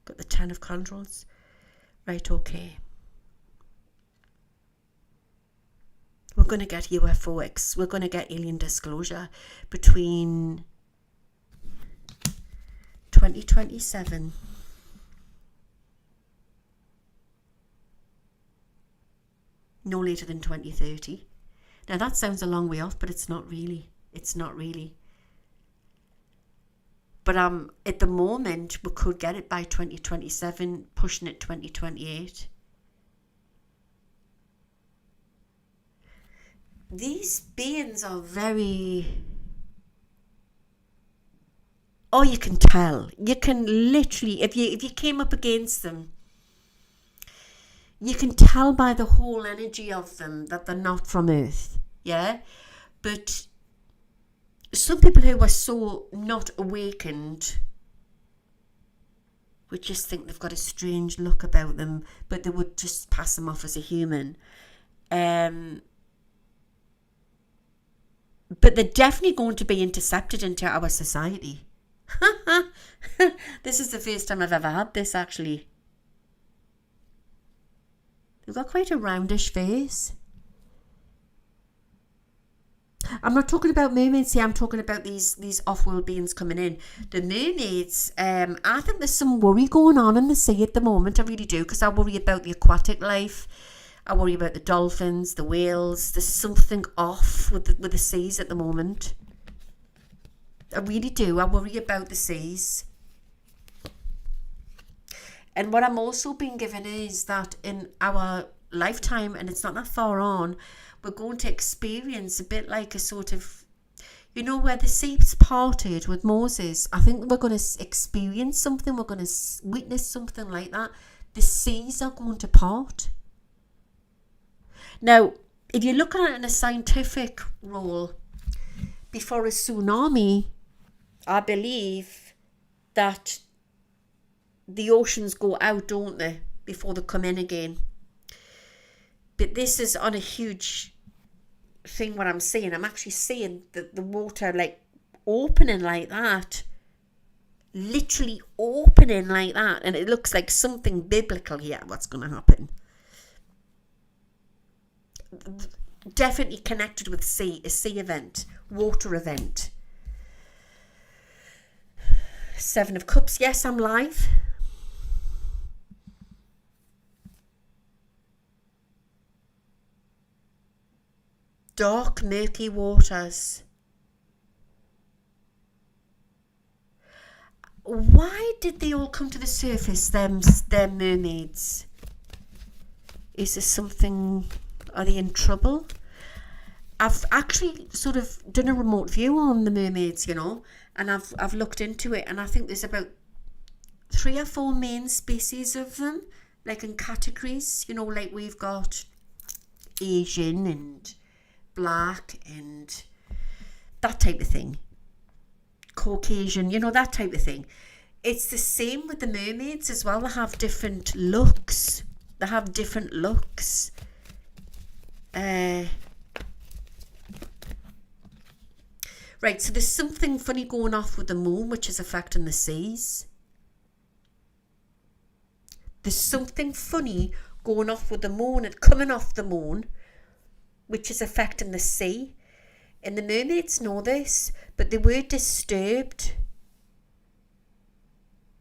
Got the Ten of Candles. Right, okay. We're going to get UFOX. We're going to get alien disclosure between 2027 no later than 2030. Now that sounds a long way off, but it's not really. It's not really. But at the moment, we could get it by 2027, pushing it 2028. These beings are very... Oh, you can tell. You can literally, if you came up against them, you can tell by the whole energy of them that they're not from Earth. Yeah? But some people who are so not awakened would just think they've got a strange look about them, but they would just pass them off as a human. But they're definitely going to be intercepted into our society. This is the first time I've ever had this, actually. They've got quite a roundish face. I'm not talking about mermaids here, I'm talking about these off-world beings coming in. The mermaids, I think there's some worry going on in the sea at the moment, I really do, because I worry about the aquatic life. I worry about the dolphins, the whales. There's something off with the seas at the moment. I really do. I worry about the seas. And what I'm also being given is that in our lifetime, and it's not that far on, we're going to experience a bit like a sort of, you know, where the seas parted with Moses. I think we're going to experience something. We're going to witness something like that. The seas are going to part. Now, if you look at it in a scientific role, before a tsunami, I believe that the oceans go out, don't they, before they come in again. But this is on a huge thing what I'm seeing. I'm actually seeing the water like opening like that. Literally opening like that. And it looks like something biblical here, what's going to happen. Definitely connected with sea, a sea event, water event. 7 of Cups, yes, I'm live. Dark, murky waters. Why did they all come to the surface, them mermaids? Is there something... Are they in trouble? I've actually sort of done a remote view on the mermaids, you know, and I've looked into it, and I think there's about 3 or 4 main species of them, like in categories, you know, like we've got Asian and black and that type of thing, Caucasian, you know, that type of thing. It's the same with the mermaids as well. They have different looks. Right, so there's something funny going off with the moon, which is affecting the seas. There's something funny going off with the moon and coming off the moon, which is affecting the sea. And the mermaids know this, but they were disturbed.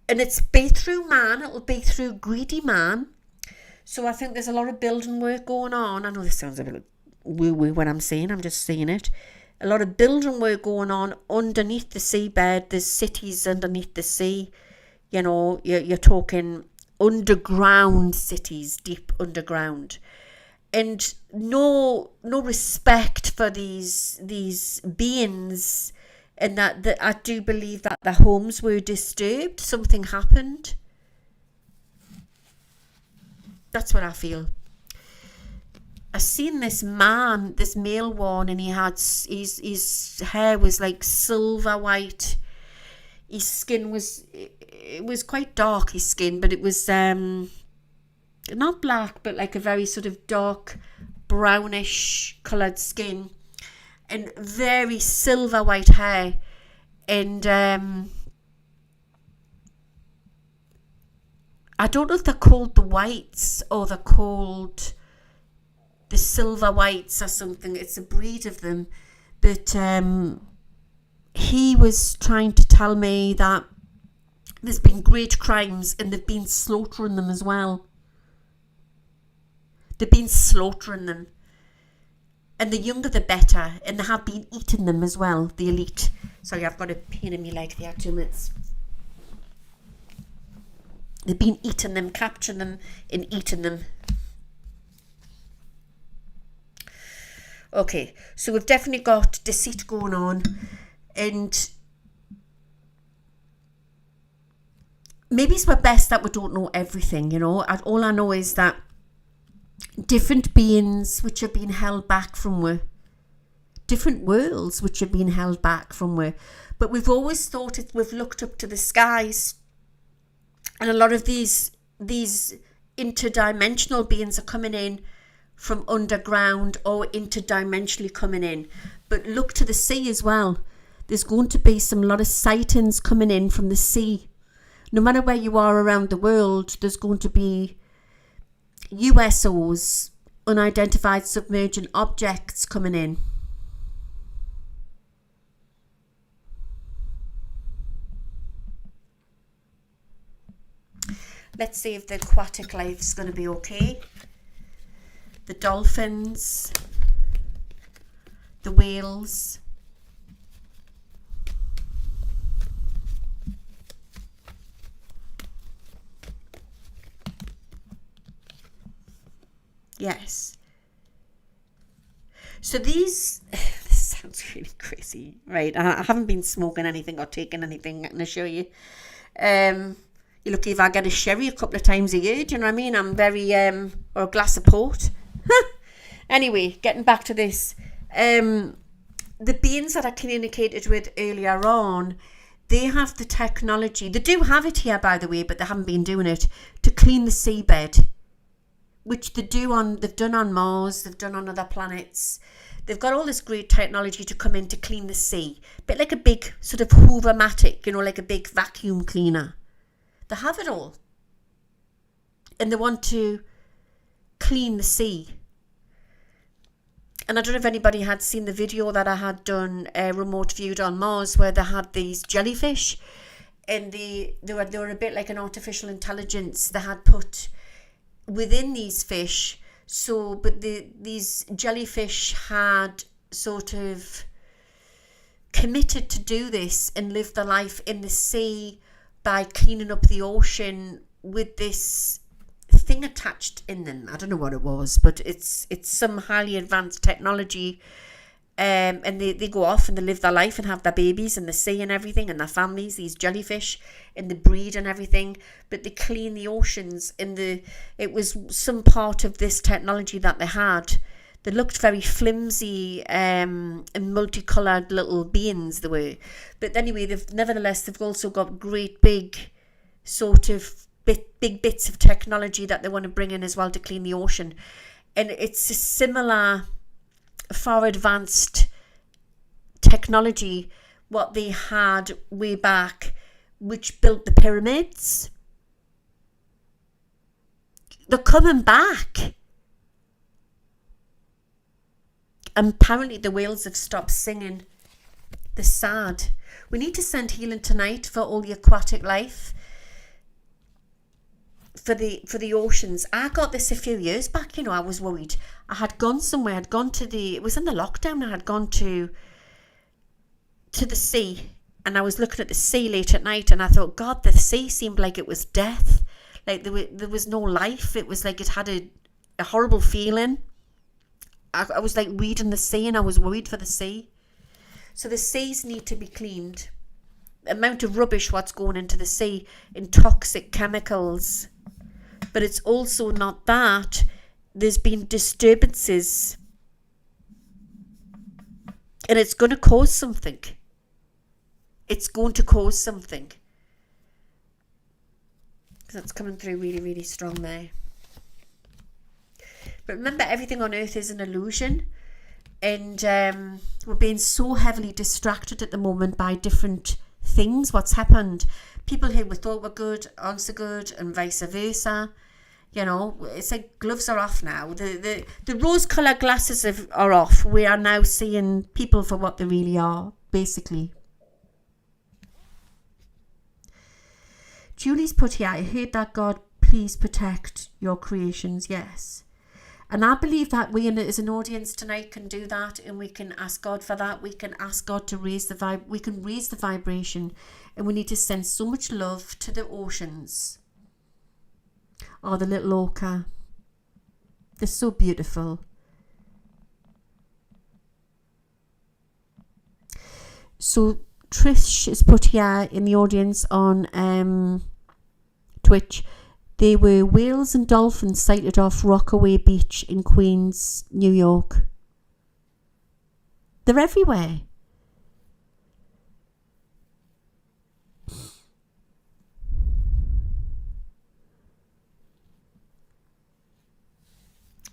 And it's be through man, it'll be through greedy man. So I think there's a lot of building work going on. I know this sounds a bit woo-woo when I'm saying, I'm just saying it. A lot of building work going on underneath the seabed. There's cities underneath the sea. You know, you're talking underground cities, deep underground. And no respect for these beings. And that I do believe that their homes were disturbed. Something happened. That's what I feel. I seen this man, this male one, and he had his hair was like silver white. His skin was quite dark, his skin, but it was not black, but like a very sort of dark brownish coloured skin, and very silver white hair, and I don't know if they're called the whites or they're called the silver whites or something. It's a breed of them. But he was trying to tell me that there's been great crimes and they've been slaughtering them as well. They've been slaughtering them. And the younger the better. And they have been eating them as well, the elite. Sorry, I've got a pain in my leg there, 2 minutes. They've been eating them, capturing them and eating them. Okay, so we've definitely got deceit going on. And maybe it's best that we don't know everything, you know. All I know is that different beings which have been held back from we, different worlds which have been held back from we, but we've always thought we've looked up to the skies, and a lot of these interdimensional beings are coming in from underground or interdimensionally coming in. But look to the sea as well. There's going to be lot of sightings coming in from the sea. No matter where you are around the world, there's going to be USOs, unidentified submerging objects, coming in. Let's see if the aquatic life is going to be okay. The dolphins, the whales. Yes. So these, this sounds really crazy, right? I haven't been smoking anything or taking anything, I can assure you. You're lucky if I get a sherry a couple of times a year, do you know what I mean? I'm very, or a glass of port. Anyway, getting back to this. The beings that I communicated with earlier on, they have the technology. They do have it here, by the way, but they haven't been doing it, to clean the seabed. Which they've done on Mars, they've done on other planets. They've got all this great technology to come in to clean the sea. A bit like a big sort of Hoover-matic, you know, like a big vacuum cleaner. They have it all. And they want to clean the sea. And I don't know if anybody had seen the video that I had done, remote viewed on Mars, where they had these jellyfish. And they were a bit like an artificial intelligence they had put within these fish. So, but these jellyfish had sort of committed to do this and live their life in the sea by cleaning up the ocean with this thing attached in them. I don't know what it was, but it's some highly advanced technology. And they go off and they live their life and have their babies in the sea and everything, and their families, these jellyfish, and they breed and everything, but they clean the oceans. It was some part of this technology that they had. They looked very flimsy and multicoloured little beings they were. But anyway, they've also got great big sort of big bits of technology that they want to bring in as well to clean the ocean. And it's a similar far advanced technology what they had way back, which built the pyramids. They're coming back. And apparently the whales have stopped singing. They're sad. We need to send healing tonight for all the aquatic life, for the oceans. I got this a few years back, you know. I was worried. I had gone somewhere. It was in the lockdown. I had gone to the sea, and I was looking at the sea late at night, and I thought, God, the sea seemed like it was death. Like there was no life. It was like it had a horrible feeling. I was like reading the sea, and I was worried for the sea. So the seas need to be cleaned. The amount of rubbish what's going into the sea in toxic chemicals. But it's also not that. There's been disturbances. And it's going to cause something. It's going to cause something. That's coming through really, really strong there. But remember, everything on earth is an illusion. And we're being so heavily distracted at the moment by different things. What's happened? People who we thought were good aren't so good, and vice versa. You know, it's like gloves are off now. The rose-coloured glasses are off. We are now seeing people for what they really are, basically. Julie's put here, I heard that God, please protect your creations. Yes. And I believe that we as an audience tonight can do that, and we can ask God for that. We can ask God to raise the we can raise the vibration, and we need to send so much love to the oceans. Oh, the little orca. They're so beautiful. So Trish is put here in the audience on Twitch. There were whales and dolphins sighted off Rockaway Beach in Queens, New York. They're everywhere.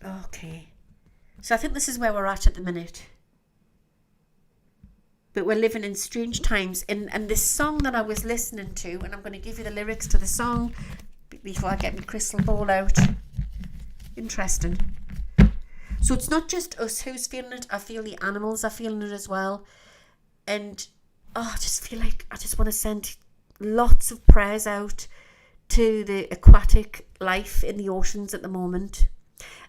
Okay. So I think this is where we're at the minute. But we're living in strange times. And this song that I was listening to, and I'm going to give you the lyrics to the song before I get my crystal ball out. Interesting. So it's not just us who's feeling it. I feel the animals are feeling it as well. And I just feel like I just want to send lots of prayers out to the aquatic life in the oceans at the moment.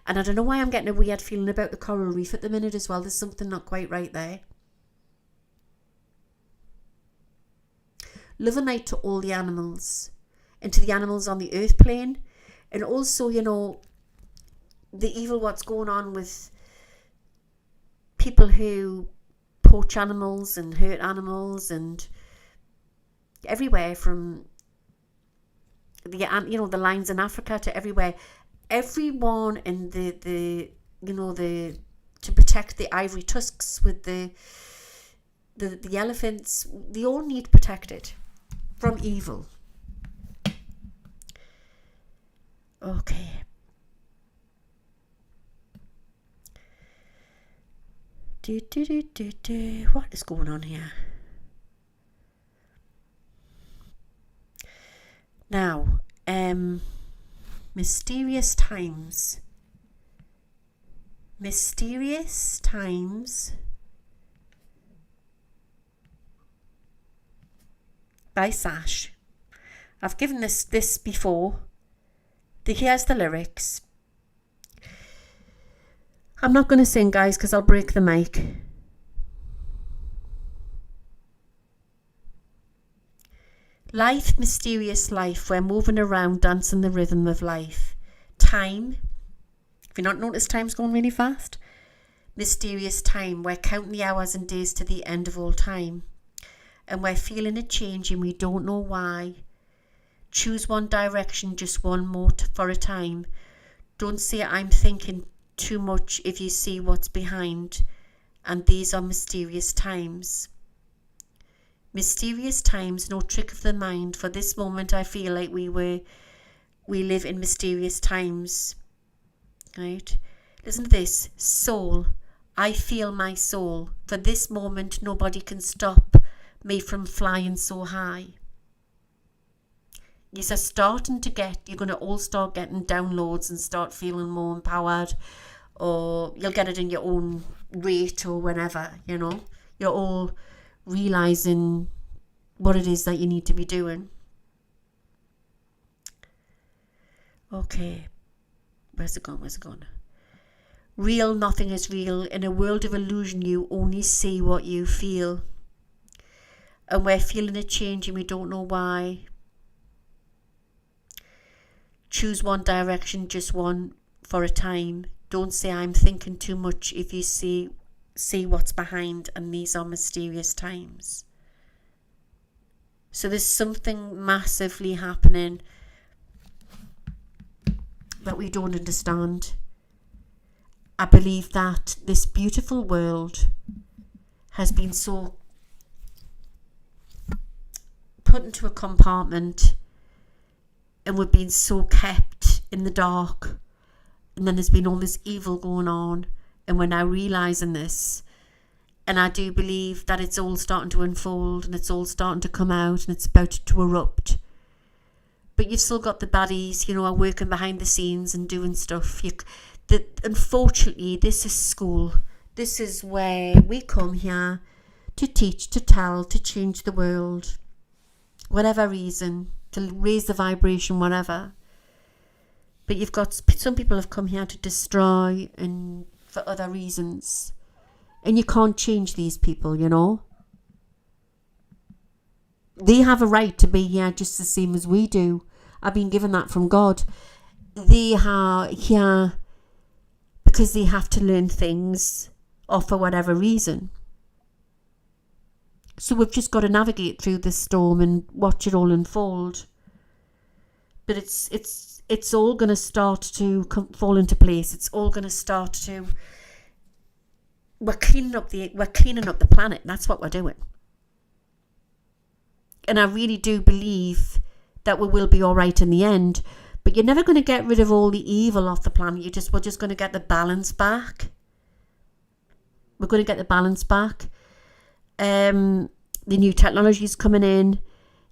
And I don't know why I'm getting a weird feeling about the coral reef at the minute as well. There's something not quite right there. Love and light to all the animals, and to the animals on the earth plane, and also, you know, the evil what's going on with people who poach animals and hurt animals, and everywhere from the lions in Africa to everywhere. Everyone in the to protect the ivory tusks with the elephants, they all need protected from evil. Okay. What is going on here? Now, mysterious times. Mysterious times by Sash. I've given this before. Here's the lyrics. I'm not going to sing, guys, because I'll break the mic. Life, mysterious life, we're moving around, dancing the rhythm of life. Time, have you not noticed time's going really fast? Mysterious time, we're counting the hours and days to the end of all time. And we're feeling it changing, we don't know why. Choose one direction, just one more for a time. Don't say I'm thinking too much if you see what's behind. And these are mysterious times. Mysterious times, no trick of the mind. For this moment I feel like we live in mysterious times. Right? Listen to this. Soul. I feel my soul. For this moment nobody can stop me from flying so high. You're going to all start getting downloads and start feeling more empowered, or you'll get it in your own rate or whenever, you know. You're all realizing what it is that you need to be doing. Okay. Where's it gone? Real, nothing is real. In a world of illusion, you only see what you feel. And we're feeling it changing, we don't know why. Choose one direction, just one for a time. Don't say I'm thinking too much if you see what's behind, and these are mysterious times. So there's something massively happening that we don't understand. I believe that this beautiful world has been so put into a compartment, and we've been so kept in the dark, and then there's been all this evil going on, and we're now realising this. And I do believe that it's all starting to unfold, and it's all starting to come out, and it's about to erupt. But you've still got the baddies, are working behind the scenes and doing stuff. Unfortunately, this is school. This is where we come here to teach, to tell, to change the world. Whatever reason, to raise the vibration, whatever. But you've got some people have come here to destroy and for other reasons. And you can't change these people, you know. They have a right to be here just the same as we do. I've been given that from God. They are here because they have to learn things or for whatever reason. So we've just got to navigate through this storm and watch it all unfold. But it's all going to start to fall into place. It's all going to start to. We're cleaning up the planet. That's what we're doing. And I really do believe that we will be all right in the end. But you're never going to get rid of all the evil off the planet. We're just going to get the balance back. We're going to get the balance back. The new technology is coming in.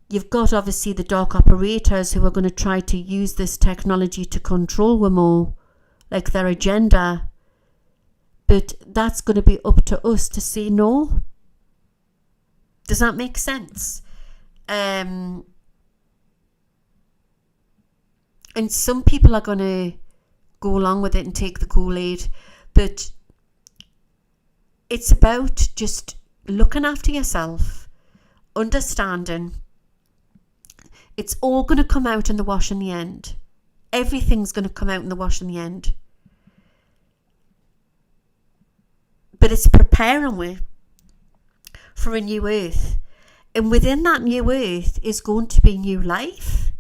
You've got obviously the dark operators who are going to try to use this technology to control them all, like their agenda. But that's going to be up to us to say no. Does that make sense? And some people are going to go along with it and take the Kool-Aid, but it's about just looking after yourself, understanding. It's all going to come out in the wash in the end. Everything's going to come out in the wash in the end. But it's preparing we for a new earth. And within that new earth is going to be new life.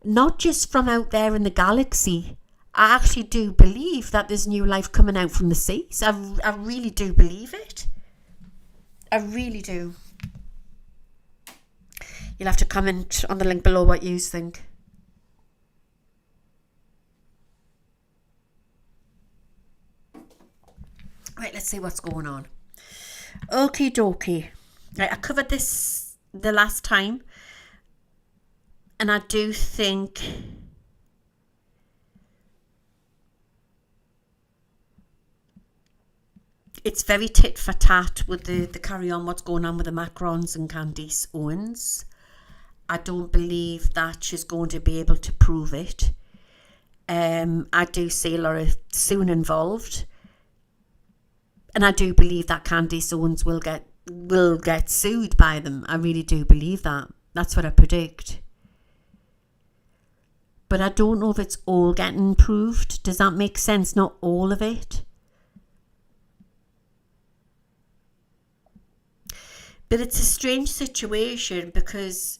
Not just from out there in the galaxy. I actually do believe that there's new life coming out from the seas. I really do believe it. I really do. You'll have to comment on the link below what you think. Right, let's see what's going on. Okie dokie. Right, I covered this the last time. And I do think it's very tit for tat with the carry on what's going on with the Macrons and Candice Owens. I don't believe that she's going to be able to prove it. I do see Laura soon involved. And I do believe that Candice Owens will get sued by them. I really do believe that. That's what I predict. But I don't know if it's all getting proved. Does that make sense? Not all of it. But it's a strange situation because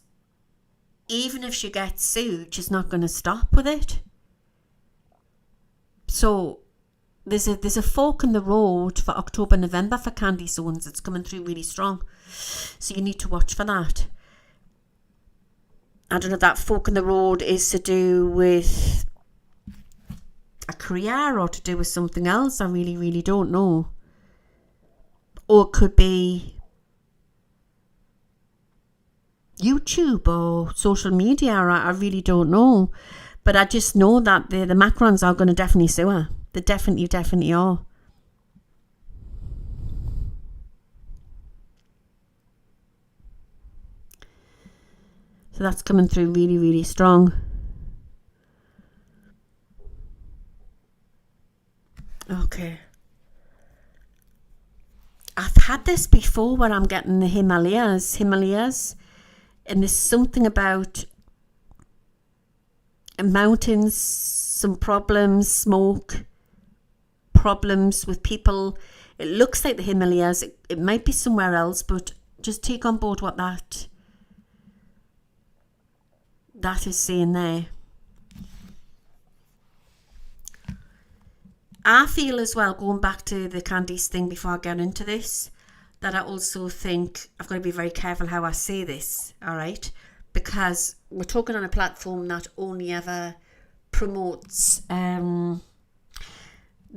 even if she gets sued, she's not going to stop with it. So there's a fork in the road for October, November for Candice Owens. It's coming through really strong. So you need to watch for that. I don't know if that fork in the road is to do with a career or to do with something else. I really, really don't know. Or it could be YouTube or social media. I really don't know. But I just know that the Macrons are going to definitely sue her. They definitely are. So that's coming through really, really strong. Okay. I've had this before where I'm getting the Himalayas. And there's something about mountains, some problems, smoke, problems with people. It looks like the Himalayas. It might be somewhere else, but just take on board what that is saying there. I feel as well, going back to the Candice thing before I get into this, that I also think I've got to be very careful how I say this, all right? Because we're talking on a platform that only ever promotes the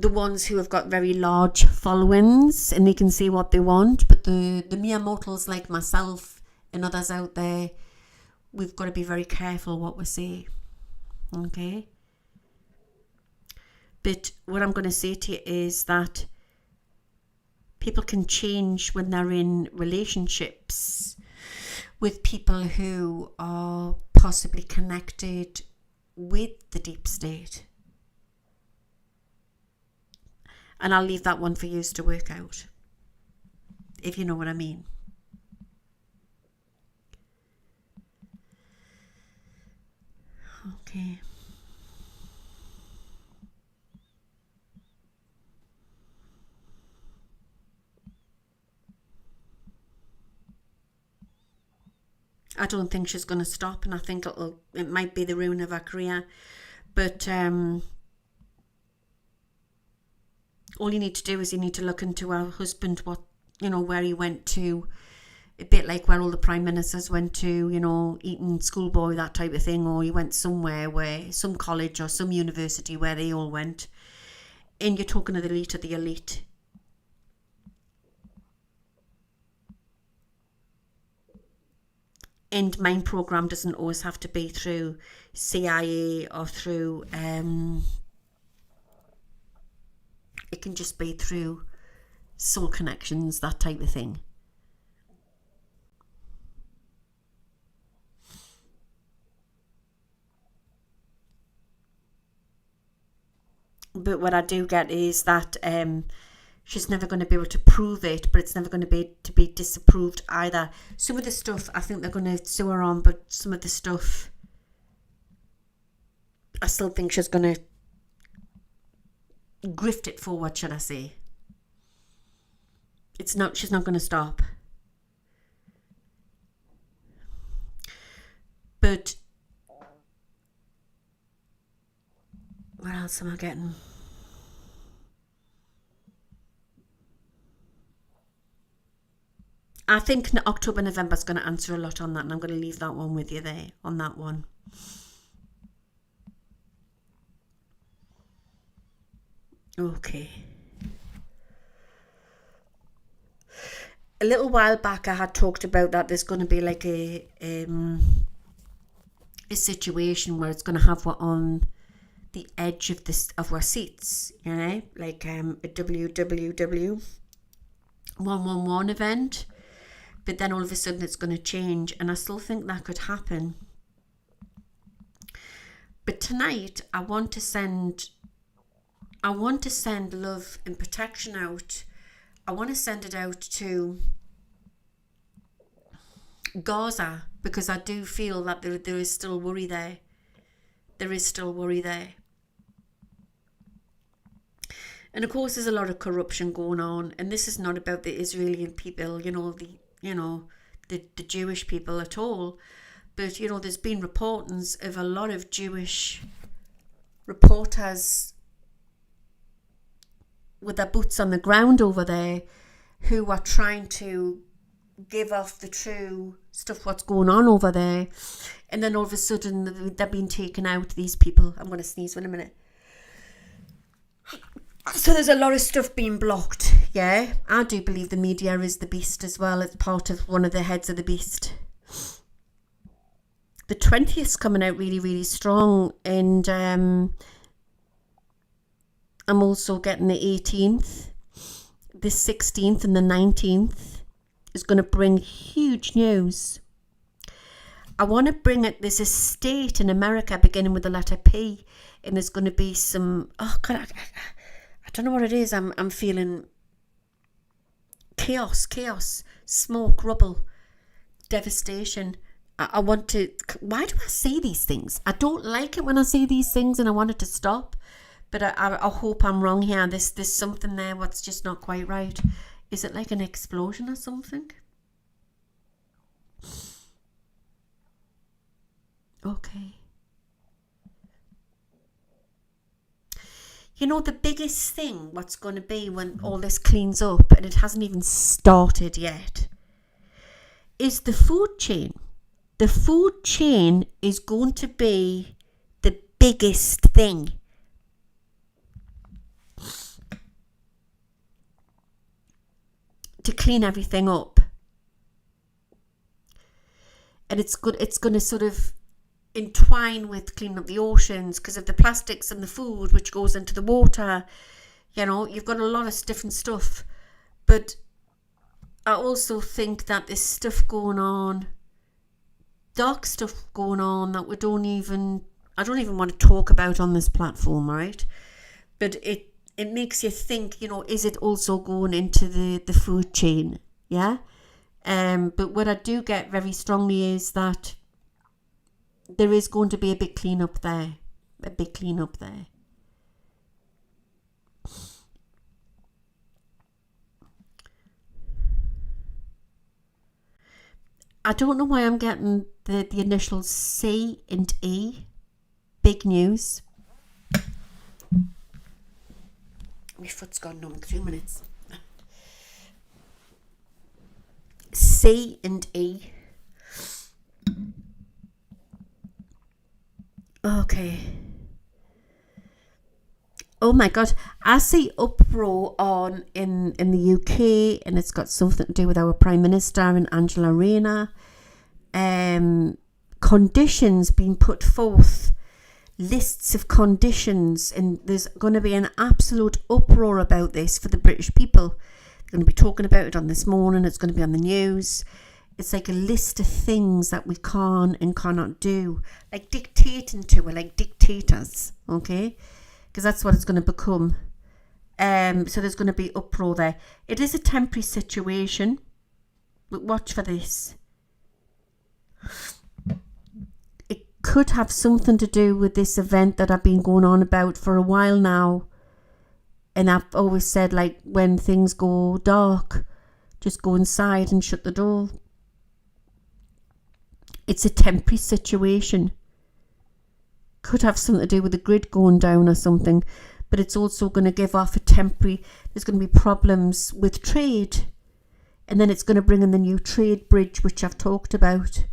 ones who have got very large followings and they can say what they want, but the mere mortals like myself and others out there, we've got to be very careful what we say, okay? But what I'm going to say to you is that people can change when they're in relationships with people who are possibly connected with the deep state. And I'll leave that one for you to work out, if you know what I mean. Okay. I don't think she's going to stop, and I think it might be the ruin of her career. But all you need to do is you need to look into her husband, where he went to, a bit like where all the prime ministers went to, Eton Schoolboy, that type of thing, or he went somewhere where, some college or some university where they all went. And you're talking to the elite of the elite. And mind program doesn't always have to be through CIA or through it can just be through soul connections, that type of thing. But what I do get is that she's never going to be able to prove it, but it's never going to be disapproved either. Some of the stuff I think they're going to sue her on, but some of the stuff I still think she's going to grift it forward, should I say. She's not going to stop. But what else am I getting? I think October, November is going to answer a lot on that, and I'm going to leave that one with you there on that one. Okay. A little while back I had talked about that there's going to be like a situation where it's going to have what on the edge of our seats, like a WWW 111 event, but then all of a sudden it's going to change, and I still think that could happen. But tonight I want to send love and protection out. I want to send it out to Gaza, because I do feel that there is still worry there. There is still worry there. And of course there's a lot of corruption going on, and this is not about the Israeli people, the Jewish people at all. But there's been reportings of a lot of Jewish reporters with their boots on the ground over there who are trying to give off the true stuff, what's going on over there. And then all of a sudden they're being taken out, these people. I'm going to sneeze in a minute. So there's a lot of stuff being blocked. Yeah, I do believe the media is the beast as well. It's part of one of the heads of the beast. The 20th's coming out really, really strong, and I'm also getting the 18th, the 16th and the 19th is going to bring huge news. I want to bring it, there's a state in America beginning with the letter P, and there's going to be some, I don't know what it is. I'm feeling chaos, smoke, rubble, devastation. I want to, why do I say these things? I don't like it when I say these things, and I want it to stop. But I hope I'm wrong here. There's something there what's just not quite right. Is it like an explosion or something? Okay. The biggest thing what's going to be when all this cleans up, and it hasn't even started yet, is the food chain. The food chain is going to be the biggest thing. To clean everything up. And it's good. It's going to sort of entwine with cleaning up the oceans because of the plastics and the food which goes into the water. You've got a lot of different stuff. But I also think that there's stuff going on, dark stuff going on that we don't even I don't even want to talk about on this platform, right? But it makes you think, is it also going into the food chain? Yeah. But what I do get very strongly is that there is going to be a big cleanup there. A big cleanup there. I don't know why I'm getting the initials C and E. Big news. My foot's gone numb. 2 minutes. C and E. Okay. Oh my God. I see uproar on in the UK, and it's got something to do with our Prime Minister and Angela Rayner. Conditions being put forth. Lists of conditions, and there's going to be an absolute uproar about this for the British people. They're going to be talking about it on This Morning. It's going to be on the news. It's like a list of things that we can and cannot do, like dictating to, or like dictators, okay? Because that's what it's going to become. So there's going to be uproar there. It is a temporary situation, but watch for this. It could have something to do with this event that I've been going on about for a while now. And I've always said, like, when things go dark, just go inside and shut the door. It's a temporary situation. Could have something to do with the grid going down or something. But it's also going to give off a temporary... There's going to be problems with trade. And then it's going to bring in the new trade bridge, which I've talked about.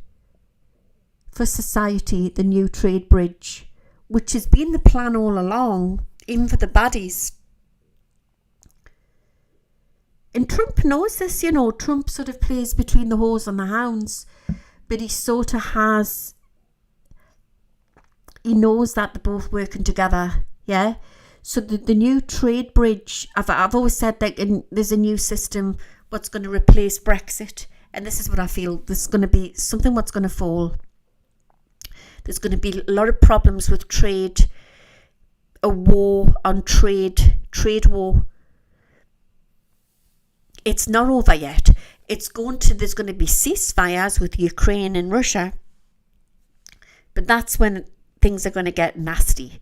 For society, the new trade bridge, which has been the plan all along, even for the baddies. And Trump knows this, Trump sort of plays between the horse and the hounds. But he sort of has... He knows that they're both working together, yeah? So the new trade bridge, I've always said that there's a new system, what's going to replace Brexit. And this is what I feel. This is going to be something what's going to fall. There's going to be a lot of problems with trade, a war on trade war. It's not over yet. There's going to be ceasefires with Ukraine and Russia. But that's when things are going to get nasty.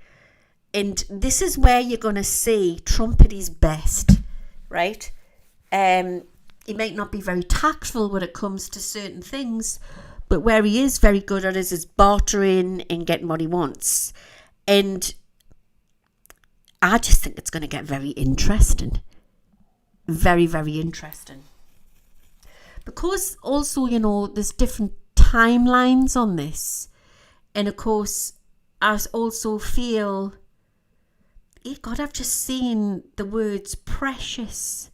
And this is where you're going to see Trump at his best, right? He might not be very tactful when it comes to certain things, but where he is very good at is bartering and getting what he wants. And I just think it's going to get very interesting. Very, very interesting. Because also, there's different timelines on this. And of course, I also feel... God, I've just seen the words precious.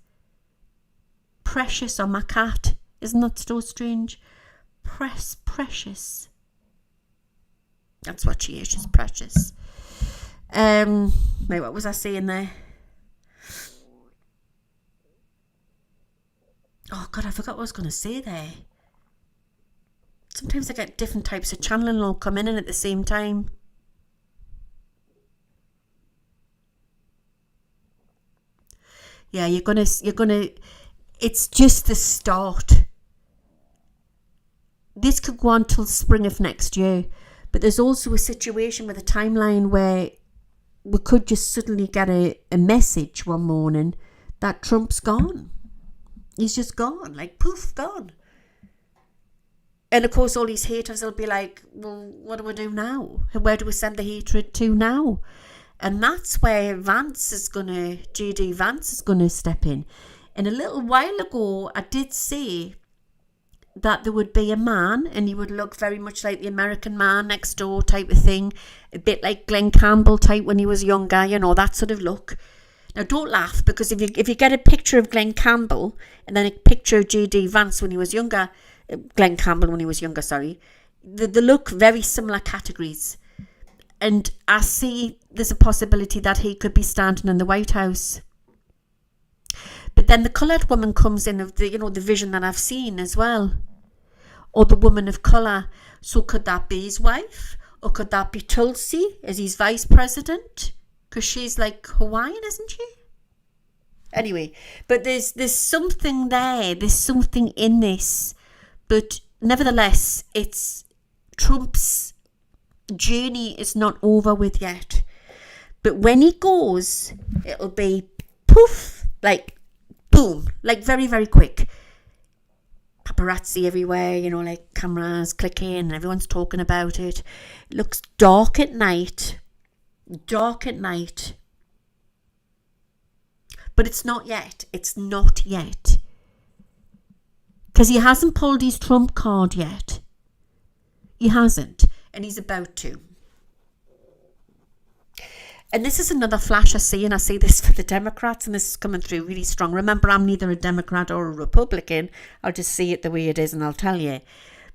Precious on my cat. Isn't that so strange? Precious. That's what she is. She's precious. Wait, what was I saying there? Oh God, I forgot what I was going to say there. Sometimes I get different types of channeling all coming in at the same time. Yeah, you're gonna, it's just the start. This could go on till spring of next year, but there's also a situation with a timeline where we could just suddenly get a message one morning that Trump's gone. He's just gone, like poof, gone. And of course all these haters will be like, well, what do we do now? Where do we send the hatred to now? And that's where JD Vance is going to step in. And a little while ago, I did say that there would be a man, and he would look very much like the American Man Next Door type of thing. A bit like Glenn Campbell type when he was younger, that sort of look. Now, don't laugh, because if you get a picture of Glenn Campbell and then a picture of JD Vance when he was younger, Glenn Campbell when he was younger, sorry, they look very similar categories. And I see there's a possibility that he could be standing in the White House. But then the coloured woman comes in of the vision that I've seen as well. Or the woman of colour. So could that be his wife? Or could that be Tulsi as his vice president? Because she's like Hawaiian, isn't she? Anyway, but there's something there. There's something in this. But nevertheless, it's Trump's journey is not over with yet. But when he goes, it'll be poof, like boom, like very, very quick. Paparazzi everywhere, you know, like cameras clicking and everyone's talking about it. It looks dark at night. Dark at night. But it's not yet. It's not yet. Because he hasn't pulled his Trump card yet. He hasn't. And he's about to. And this is another flash I see, and I see this for the Democrats, and this is coming through really strong. Remember, I'm neither a Democrat or a Republican. I'll just see it the way it is, and I'll tell you.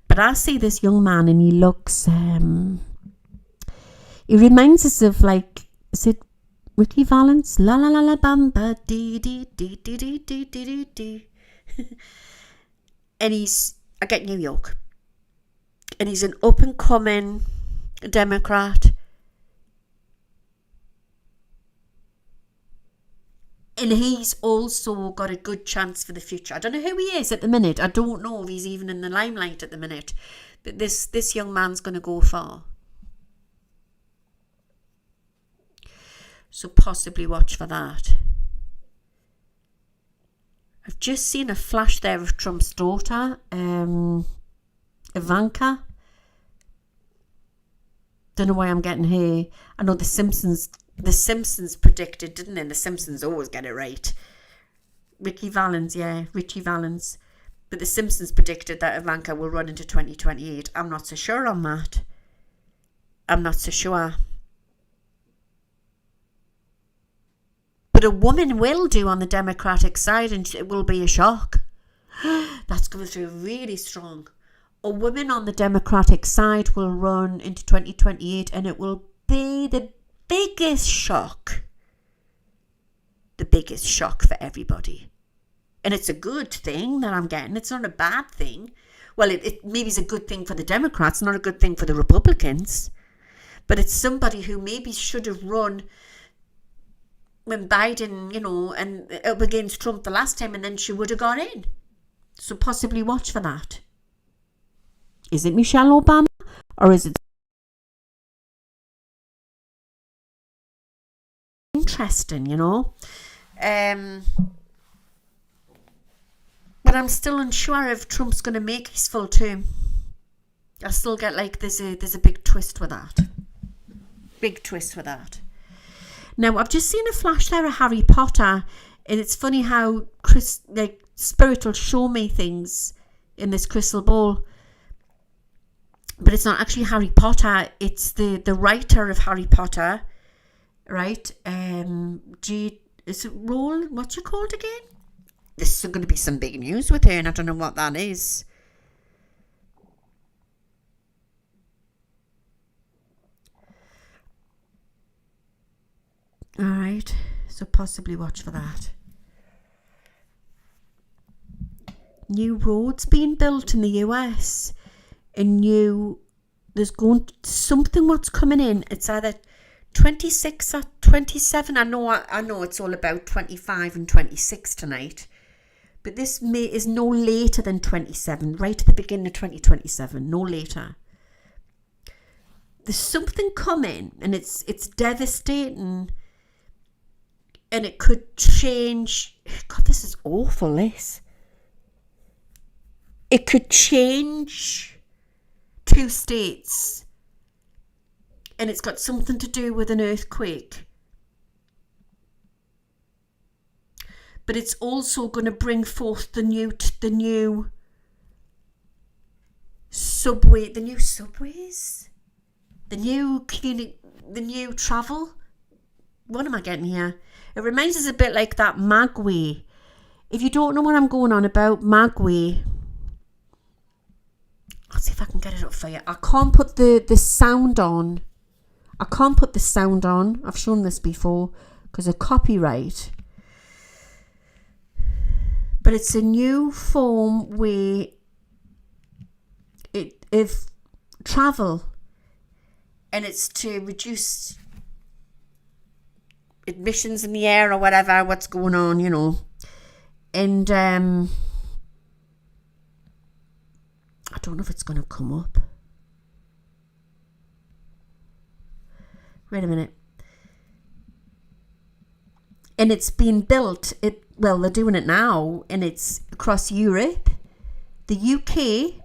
But I see this young man, and he looks... he reminds us of, like... Is it Ricky Valens? La la la la bamba dee dee dee dee dee dee dee dee. And he's... I get New York. And he's an up-and-coming Democrat. And he's also got a good chance for the future. I don't know who he is at the minute. I don't know if he's even in the limelight at the minute. But this young man's going to go far. So possibly watch for that. I've just seen a flash there of Trump's daughter, Ivanka. Don't know why I'm getting her. I know The Simpsons predicted, didn't they? The Simpsons always get it right. Richie Valens. But The Simpsons predicted that Ivanka will run into 2028. I'm not so sure on that. I'm not so sure. But a woman will do on the Democratic side, and it will be a shock. That's coming through really strong. A woman on the Democratic side will run into 2028, and it will be the biggest shock. The biggest shock for everybody. And it's a good thing that I'm getting. It's not a bad thing. Well, it maybe is a good thing for the Democrats, not a good thing for the Republicans. But it's somebody who maybe should have run when Biden, you know, and up against Trump the last time, and then she would have got in. So possibly watch for that. Is it Michelle Obama? Or is it interesting, you know? But I'm still unsure if Trump's going to make his full term. I still get like there's a big twist with that. Big twist with that. Now, I've just seen a flash there of Harry Potter, and it's funny how Spirit will show me things in this crystal ball. But it's not actually Harry Potter, it's the writer of Harry Potter, right? Is it Rowling? What's she called again? This is going to be some big news with her, and I don't know what that is. Alright, so possibly watch for that. New roads being built in the US. And there's going something what's coming in. It's either 26 or 27. I know it's all about 25 and 26 tonight. But this is no later than 27, right at the beginning of 2027, no later. There's something coming, and it's devastating. And it could change. God, this is awful, this. It could change 2 states, and it's got something to do with an earthquake. But it's also going to bring forth the new subways, the new clinic, the new travel. What am I getting here? It reminds us a bit like that Magway. If you don't know what I'm going on about, Magway. I'll see if I can get it up for you. I can't put the sound on. I've shown this before because of copyright. But it's a new form where if travel and it's to reduce emissions in the air or whatever, what's going on, you know. And I don't know if it's going to come up. Wait a minute. And it's been built, well, they're doing it now, and it's across Europe, the UK,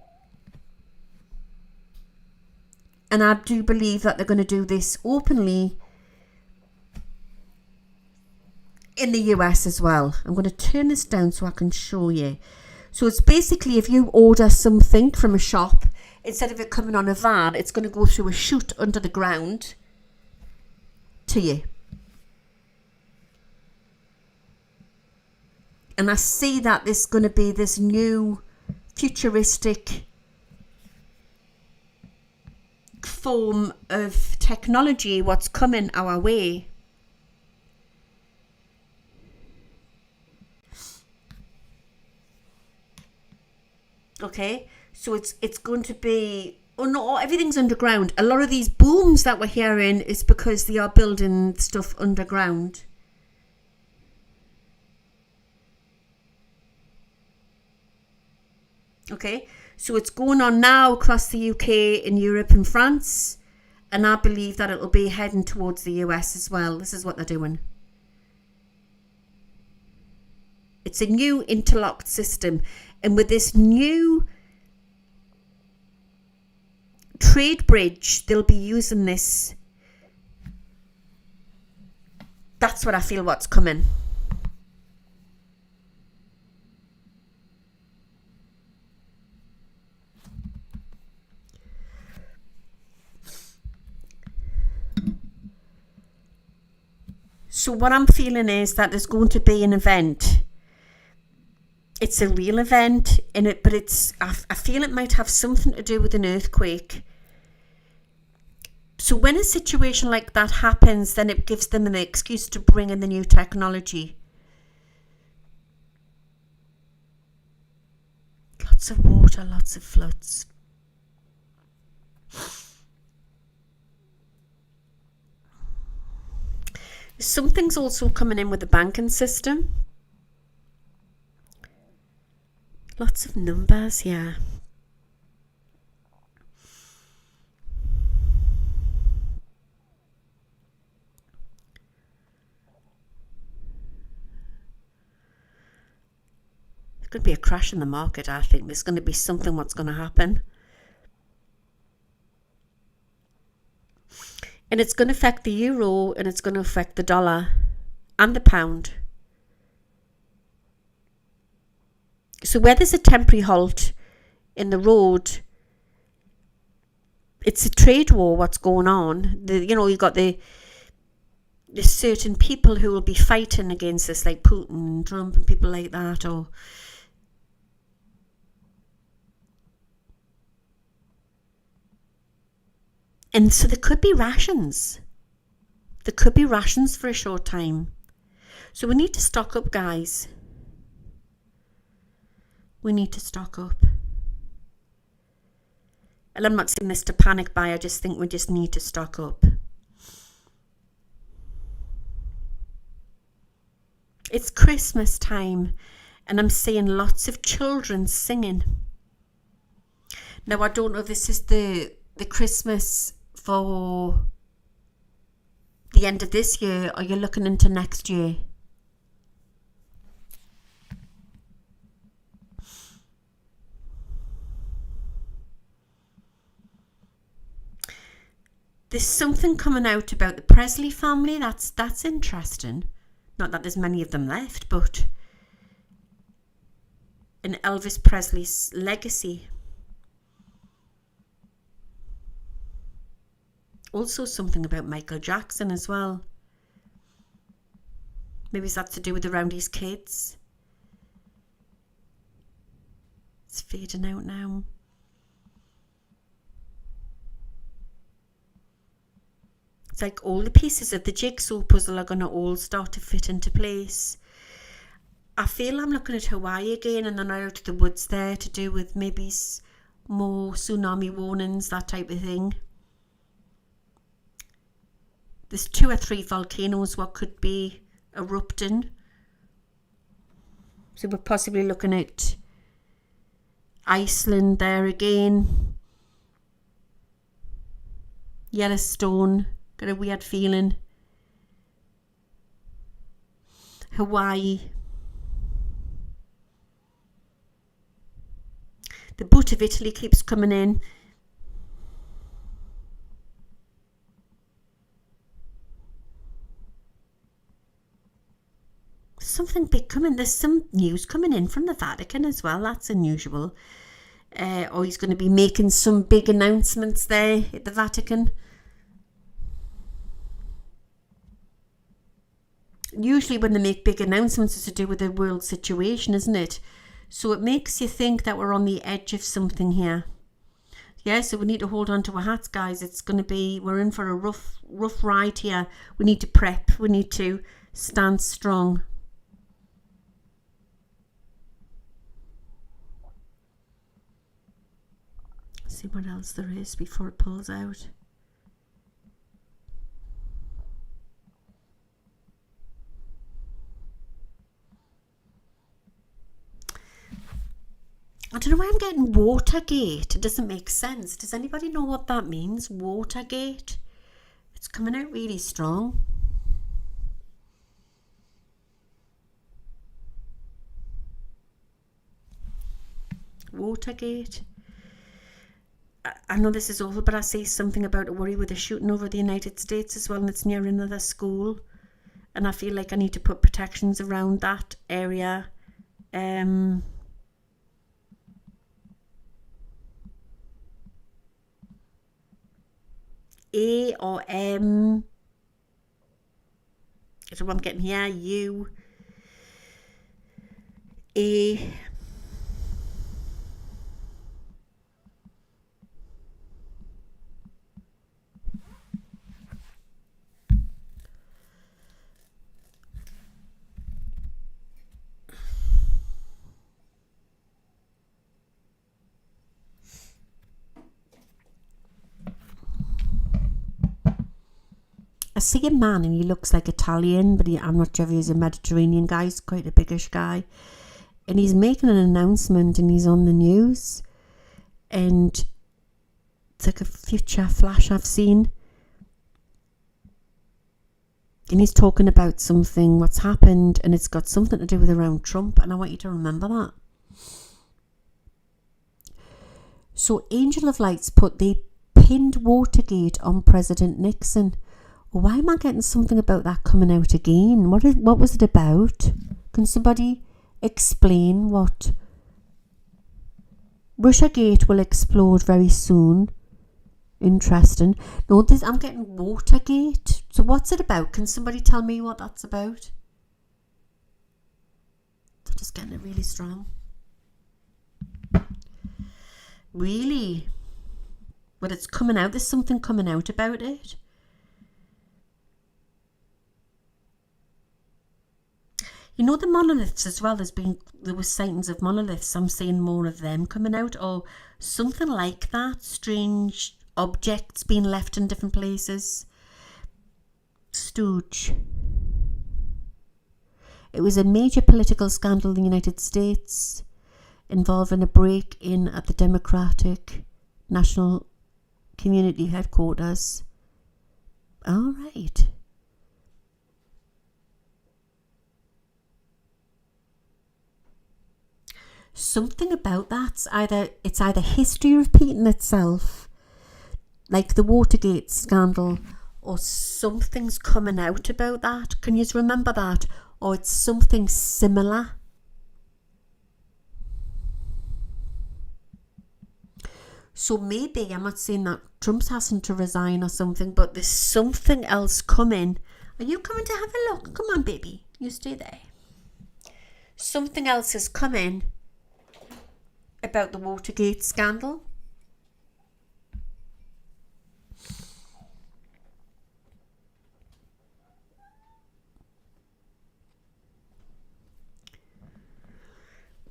and I do believe that they're going to do this openly in the US as well. I'm going to turn this down so I can show you. So it's basically, if you order something from a shop, instead of it coming on a van, it's going to go through a chute under the ground to you. And I see that there's going to be this new futuristic form of technology what's coming our way. Okay, so it's going to be, oh no, everything's underground. A lot of these booms that we're hearing is because they are building stuff underground. Okay, so it's going on now across the UK, in Europe and France, and I believe that it'll be heading towards the US as well. This is what they're doing. It's a new interlocked system, and with this new trade bridge, they'll be using this. That's what I feel what's coming. So what I'm feeling is that there's going to be an event. It's a real event, but it's, I feel it might have something to do with an earthquake. So when a situation like that happens, then it gives them an excuse to bring in the new technology. Lots of water, lots of floods. Something's also coming in with the banking system. Lots of numbers, yeah. There's going to be a crash in the market, I think. There's going to be something what's going to happen. And it's going to affect the euro, and it's going to affect the dollar and the pound. So where there's a temporary halt in the road, it's a trade war what's going on. You've got the certain people who will be fighting against this, like Putin and Trump and people like that, and so there could be rations. There could be rations for a short time. So we need to stock up, guys. We need to stock up. And I'm not saying this to panic buy. I just think we just need to stock up. It's Christmas time, and I'm seeing lots of children singing. Now, I don't know if this is the Christmas for the end of this year, or you're looking into next year. There's something coming out about the Presley family. That's interesting. Not that there's many of them left, but in Elvis Presley's legacy. Also something about Michael Jackson as well. Maybe that's to do with around his kids. It's fading out now. It's like all the pieces of the jigsaw puzzle are going to all start to fit into place. I feel I'm looking at Hawaii again, and then out of the woods there, to do with maybe more tsunami warnings, that type of thing. There's 2 or 3 volcanoes what could be erupting. So we're possibly looking at Iceland there again. Yellowstone, got a weird feeling. Hawaii. The boot of Italy keeps coming in. Something big coming. There's some news coming in from the Vatican as well. That's unusual. Or he's going to be making some big announcements there at the Vatican. Usually when they make big announcements, it's to do with the world situation, isn't it? So it makes you think that we're on the edge of something here. Yeah, so we need to hold on to our hats, guys. It's going to be, we're in for a rough ride here. We need to prep. We need to stand strong. See what else there is before it pulls out. I don't know why I'm getting Watergate. It doesn't make sense. Does anybody know what that means? Watergate? It's coming out really strong. Watergate. I know this is over, but I see something about a worry with the shooting over the United States as well, and it's near another school. And I feel like I need to put protections around that area. A or M. That's what I'm getting here. U. A. I see a man and he looks like Italian, but I'm not sure if he's a Mediterranean guy. He's quite a biggish guy. And he's making an announcement and he's on the news. And it's like a future flash I've seen. And he's talking about something, what's happened, and it's got something to do with around Trump. And I want you to remember that. So Angel of Lights they pinned Watergate on President Nixon. Well, why am I getting something about that coming out again? What was it about? Can somebody explain what? Russiagate will explode very soon. Interesting. No, I'm getting Watergate. So what's it about? Can somebody tell me what that's about? They're just getting it really strong. Really? But it's coming out. There's something coming out about it. You know the monoliths as well. There was sightings of monoliths. I'm seeing more of them coming out, or something like that. Strange objects being left in different places. Stooge. It was a major political scandal in the United States involving a break-in at the Democratic National Community Headquarters. All right. Something about that. It's either history repeating itself, like the Watergate scandal, or something's coming out about that. Can you remember that? Or it's something similar. So maybe, I'm not saying that Trump's having to resign or something, but there's something else coming. Are you coming to have a look? Come on, baby. You stay there. Something else is coming about the Watergate scandal.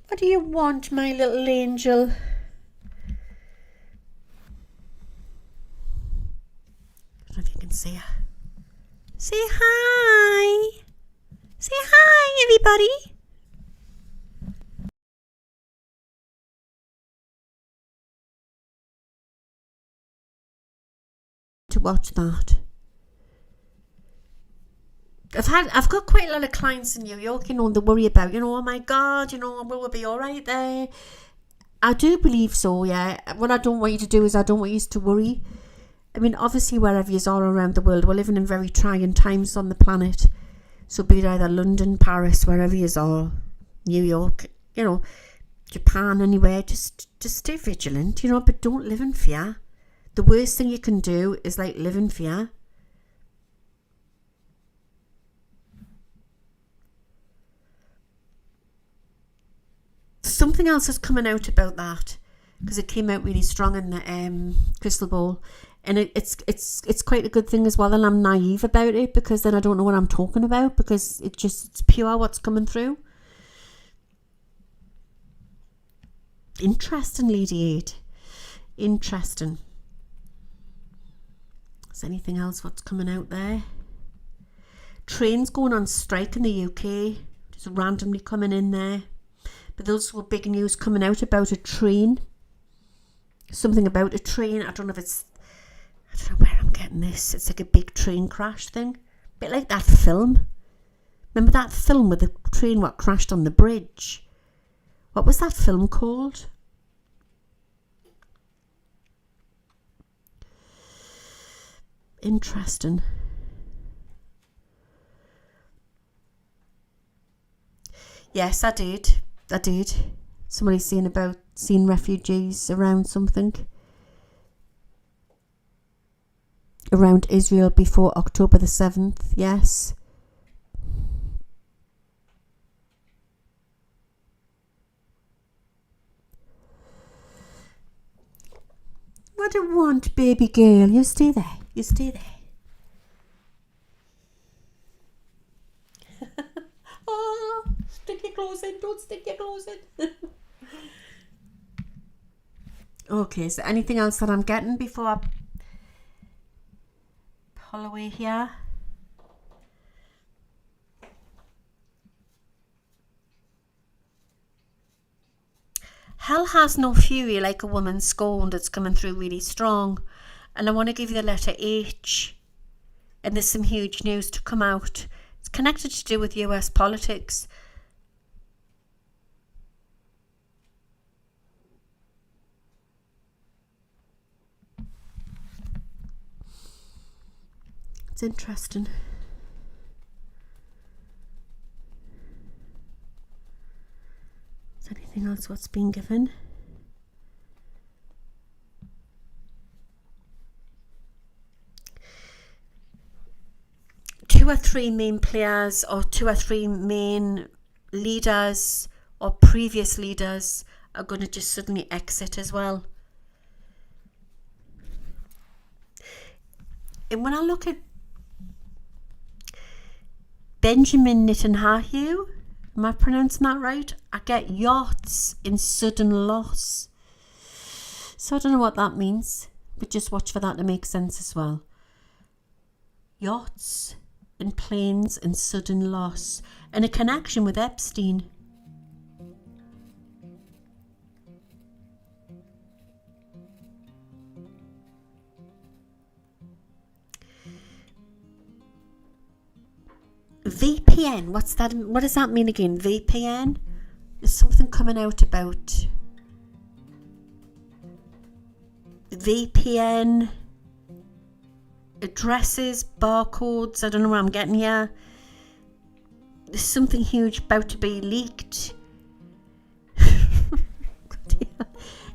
What do you want, my little angel? I don't know if you can see her. Say hi. Say hi, everybody. To watch that. I've got quite a lot of clients in New York, they worry about, oh my God, will we be all right there? I do believe so, yeah. What I don't want you to do is I don't want you to worry. I mean, obviously, wherever you are around the world, we're living in very trying times on the planet. So be it either London, Paris, wherever you are, New York, Japan, anywhere, just stay vigilant, but don't live in fear. The worst thing you can do is live in fear. Something else is coming out about that, because it came out really strong in the crystal ball, and it's quite a good thing as well. And I'm naive about it, because then I don't know what I'm talking about, because it's pure what's coming through. Interesting, Lady 8. Interesting. Is anything else what's coming out there? Trains going on strike in the UK, just randomly coming in there. But those were big news coming out about a train. Something about a train. I don't know where I'm getting this. It's like a big train crash thing. A bit like that film. Remember that film with the train what crashed on the bridge? What was that film called? Interesting. Yes, I did. Somebody saying about seeing refugees around something. Around Israel before October the 7th, yes. What do you want, baby girl? You stay there. Oh, stick your clothes in. Don't stick your clothes in. Okay, so anything else that I'm getting before I pull away here? Hell has no fury like a woman scorned. It's coming through really strong. And I want to give you the letter H. And there's some huge news to come out. It's connected to do with US politics. It's interesting. Is there anything else what's been given? Two or three main players or two or three main leaders or previous leaders are going to just suddenly exit as well. And when I look at Benjamin Netanyahu, am I pronouncing that right? I get yachts in sudden loss. So I don't know what that means, but just watch for that to make sense as well. Yachts and planes and sudden loss, and a connection with Epstein. VPN, what's that? What does that mean again? VPN? There's something coming out about VPN addresses, barcodes. I don't know where I'm getting here. There's something huge about to be leaked.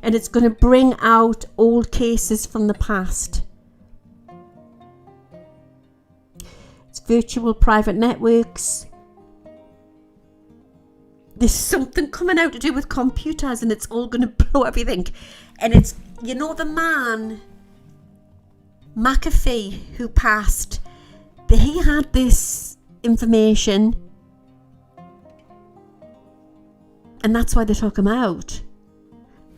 And it's going to bring out old cases from the past. It's virtual private networks. There's something coming out to do with computers, and it's all going to blow everything. And it's, the man McAfee who passed, he had this information, and that's why they took him out.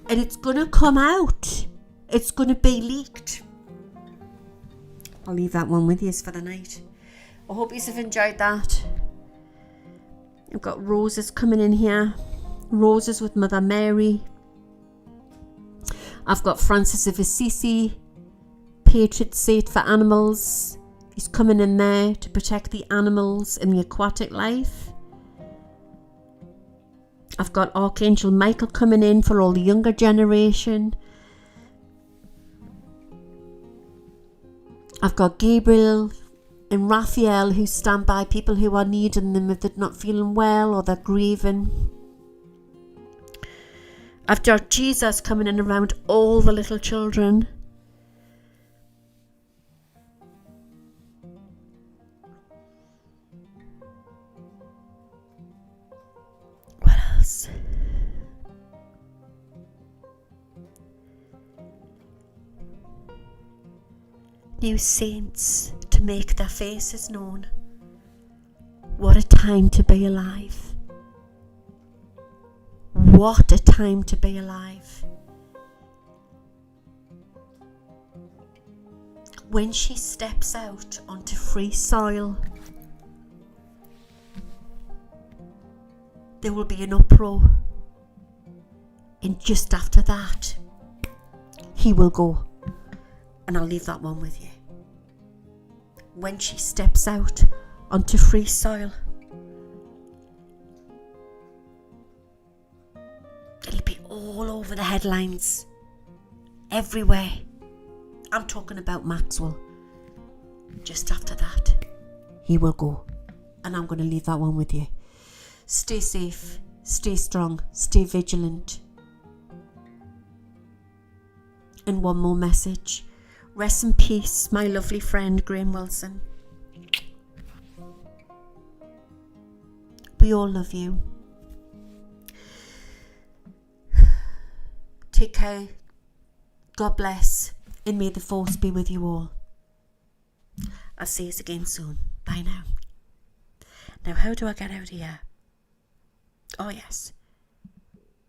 And it's going to come out. It's going to be leaked. I'll leave that one with you for the night. I hope you have enjoyed that. I've got roses coming in here. Roses with Mother Mary. I've got Francis of Assisi, patron saint for animals. He's coming in there to protect the animals in the aquatic life. I've got Archangel Michael coming in for all the younger generation. I've got Gabriel and Raphael who stand by people who are needing them if they're not feeling well or they're grieving. I've got Jesus coming in around all the little children. What else? New saints to make their faces known. What a time to be alive. What a time to be alive. When she steps out onto free soil, there will be an uproar. And just after that, he will go. And I'll leave that one with you. When she steps out onto free soil, it'll be all over the headlines, everywhere. I'm talking about Maxwell. Just after that, he will go. And I'm going to leave that one with you. Stay safe, stay strong, stay vigilant. And one more message. Rest in peace, my lovely friend Graham Wilson. We all love you. Take care. God bless. And may the force be with you all. I'll see you again soon. Bye now. Now, how do I get out of here? Oh, yes.